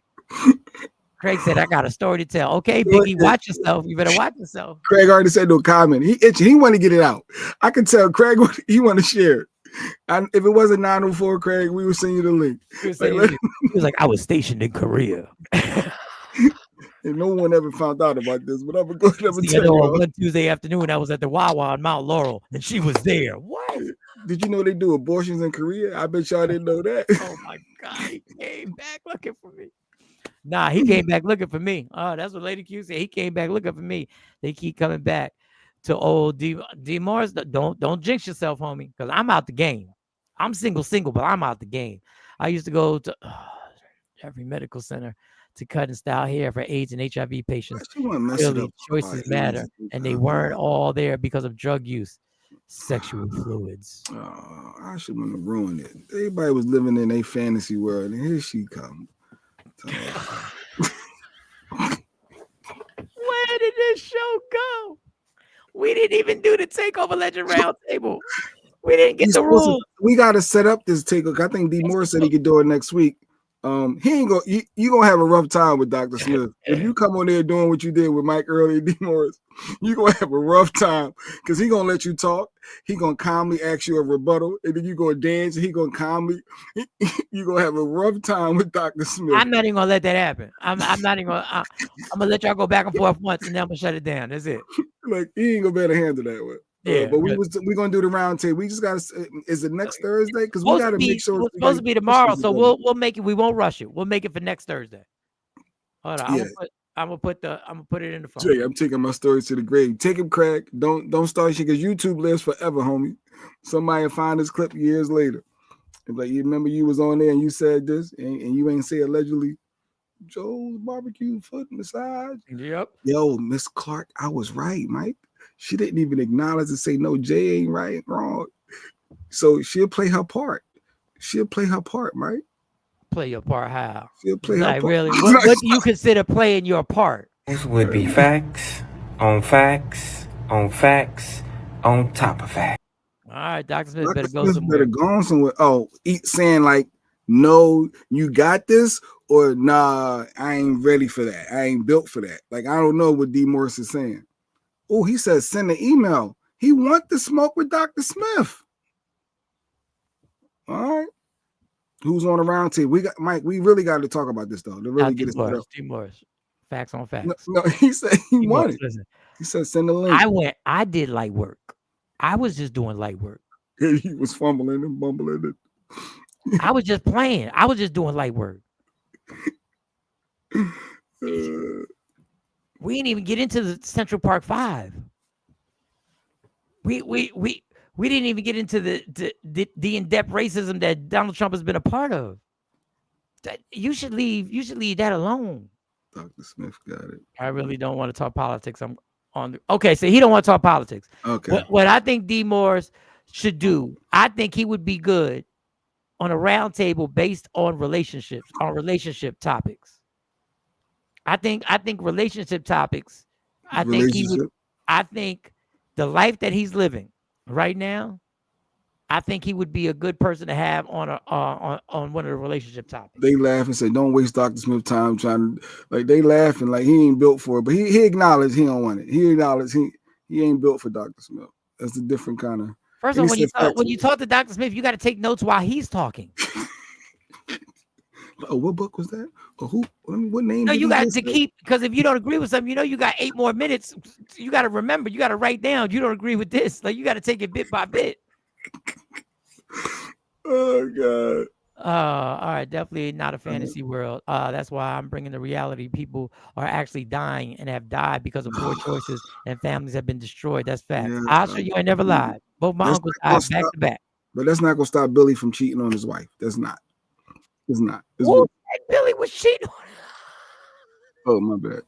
Craig said, I got a story to tell. Okay, Biggie, watch yourself. You better watch yourself. Craig already said no comment. He itching. He want to get it out. I can tell Craig he want to share it. And if it wasn't 904, Craig, we would send you the link. He was like, I was stationed in Korea. And no one ever found out about this, but I'm going to tell you. One Tuesday afternoon, I was at the Wawa on Mount Laurel, and she was there. What? Did you know they do abortions in Korea? I bet y'all didn't know that. Oh my God, he came back looking for me. Nah, he came back looking for me. Oh, that's what Lady Q said. He came back looking for me. They keep coming back to old D Morris. Don't jinx yourself, homie, because I'm out the game. I'm single, but I'm out the game. I used to go to every medical center to cut and style hair for AIDS and HIV patients. Clearly, choices matter, and they weren't all there because of drug use, sexual fluids. Oh, I should want to ruin it. Everybody was living in a fantasy world, and here she comes. Where did this show go? We didn't even do the Takeover Legend Roundtable. We didn't get the rules. We got to set up this takeover. I think D. Moore said he could do it next week. He ain't go. You gonna have a rough time with Dr. Smith if you come on there doing what you did with Mike earlier, D. Morris. You gonna have a rough time because he gonna let you talk. He gonna calmly ask you a rebuttal, and then you gonna dance. And he gonna calmly. You gonna have a rough time with Dr. Smith. I'm not even gonna let that happen. I'm not even gonna. I'm gonna let y'all go back and forth once, and then I'm gonna shut it down. That's it. Like he ain't gonna be able to handle that one. Yeah, but we're gonna do the round table. We just gotta. Is it next Thursday? Because we gotta make sure it's supposed to be tomorrow, so we'll make it. We won't rush it. We'll make it for next Thursday. Hold on, yeah. I'm gonna put it in the phone. Jay, I'm taking my stories to the grave. Take him, Craig. Don't start shit because YouTube lives forever, homie. Somebody will find this clip years later. And like, you remember you was on there and you said this, and you ain't say allegedly. Joe's barbecue foot massage. Yep. Yo, Miss Clark, I was right, Mike. She didn't even acknowledge and say no. Jay ain't right, wrong. So she'll play her part. She'll play her part, Mike. Play your part how? She'll play her part. Really? What do you consider playing your part? This would be facts on facts on facts on top of facts. All right, Dr. Smith Dr. better go Smith somewhere. better go somewhere. Oh, saying like, no, you got this, or nah, I ain't ready for that. I ain't built for that. Like, I don't know what D. Morris is saying. Oh, he says send an email. He want to smoke with Dr. Smith. All right. Who's on the round table? We got Mike. We really got to talk about this though. To really get it set up. D. Morris. Facts on facts. No, he said he wanted. He said send the link. I did light work. I was just doing light work. He was fumbling and bumbling it. I was just playing. I was just doing light work. We didn't even get into the Central Park 5. We didn't even get into the in-depth racism that Donald Trump has been a part of. You should leave that alone. Dr. Smith got it. I really don't want to talk politics. I'm on okay, so he don't want to talk politics. Okay. What I think D. Morris should do, I think he would be good on a round table based on relationships, on relationship topics. I think relationship topics. I think the life that he's living right now, I think he would be a good person to have on one of the relationship topics. They laugh and say, "Don't waste Dr. Smith time trying to." Like they laughing like he ain't built for it, but he acknowledged he don't want it. He acknowledged he ain't built for Dr. Smith. That's a different kind of. First of all, when you talk to Dr. Smith, you got to take notes while he's talking. Oh, what book was that? Or who? What name? No, you got to keep, because if you don't agree with something, you got 8 more minutes. You got to remember. You got to write down. You don't agree with this. Like you got to take it bit by bit. Oh God. All right, definitely not a fantasy world. That's why I'm bringing the reality. People are actually dying and have died because of poor choices, and families have been destroyed. That's fact. Yeah, I'll show you I never lied. Both my uncles died back to back. But that's not gonna stop Billy from cheating on his wife. That's not. It's not. It's Ooh, Billy was cheating on her. Oh, my bad.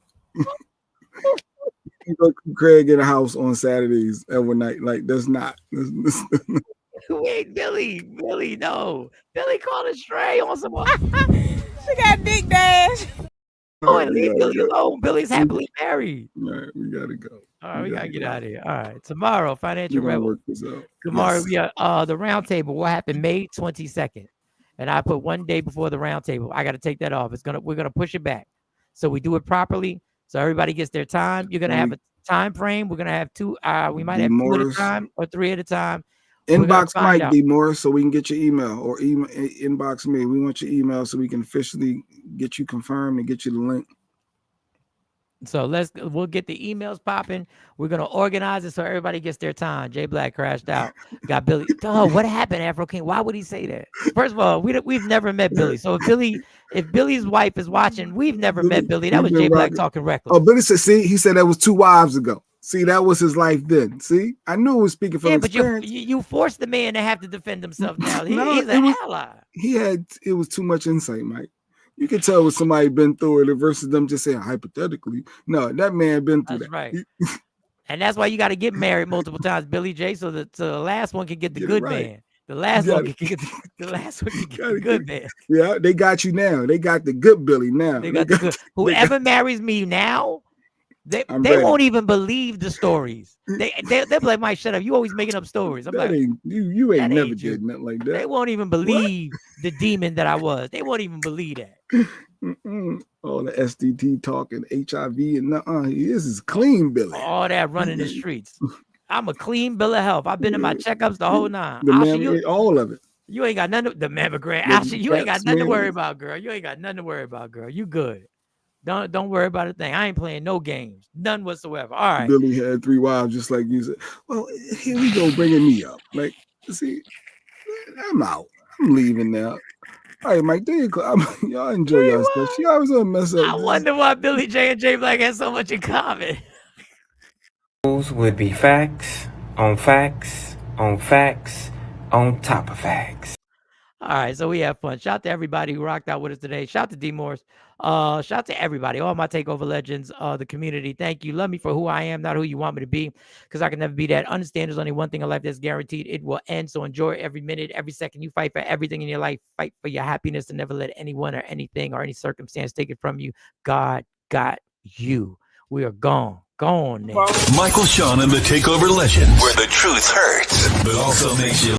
Craig in a house on Saturdays every night. Like that's not. Wait, Billy, no. Billy called a stray on someone. She got Dick Dash. Oh, and leave Billy alone. Billy's happily married. All right, we gotta go. All right, we gotta get out of here. All right, tomorrow, Financial Rebel. Tomorrow, we are the roundtable. What happened May 22nd, and I put one day before the roundtable. I got to take that off. We're gonna push it back, so we do it properly, so everybody gets their time. You're gonna have a time frame. We're gonna have 2. We might have 2 at a time or 3 at a time. Inbox Mike D. Morris so we can get your email, or inbox me. We want your email so we can officially get you confirmed and get you the link. So we'll get the emails popping. We're gonna organize it so everybody gets their time. Jay Black crashed out. Got Billy. Oh, what happened, Afro King? Why would he say that? First of all, we've never met Billy. So if Billy's wife is watching, we've never met Billy. That was Jay Black talking reckless. Oh, Billy said, see, he said that was 2 wives ago. See, that was his life then. See, I knew it was speaking from experience. But you forced the man to have to defend himself now. He's an ally. It was too much insight, Mike. You can tell when somebody been through it versus them just saying hypothetically. No, that man been through that. Right. And that's why you got to get married multiple times, Billy J, so the last one can get the good man. The last one can get the good man. Yeah, they got you now. They got the good Billy now. They got the good. Whoever marries me now, they won't even believe the stories. They'll be like, Mike, shut up. You always making up stories. I'm like, you ain't never did nothing like that. They won't even believe the demon that I was. They won't even believe that. All the STD talking, HIV, and this is clean Billy. All that running the streets. I'm a clean bill of health. I've been in my checkups the whole 9. All of it. You ain't got nothing. The mammogram. Ashley, you ain't got nothing to worry about, girl. You ain't got nothing to worry about, girl. You good. Don't worry about a thing. I ain't playing no games, none whatsoever. All right. Billy had 3 wives, just like you said. Well, here we go, bringing me up. Like, see, I'm out. I'm leaving now. All right, Mike, there you go. Y'all enjoy your stuff. She always gonna mess up. I wonder why Billy J and Jay Black had so much in common. Would be facts on facts on facts on top of facts. All right, so we have fun. Shout out to everybody who rocked out with us today. Shout out to D Morse. Shout out to everybody, all my takeover legends, the community. Thank you. Love me for who I am, not who you want me to be, because I can never be that. Understand there's only one thing in life that's guaranteed. It will end. So enjoy every minute, every second. You fight for everything in your life. Fight for your happiness and never let anyone or anything or any circumstance take it from you. God got you. We are gone. Gone now. Michael Sean and the Takeover Legends, where the truth hurts, but also makes you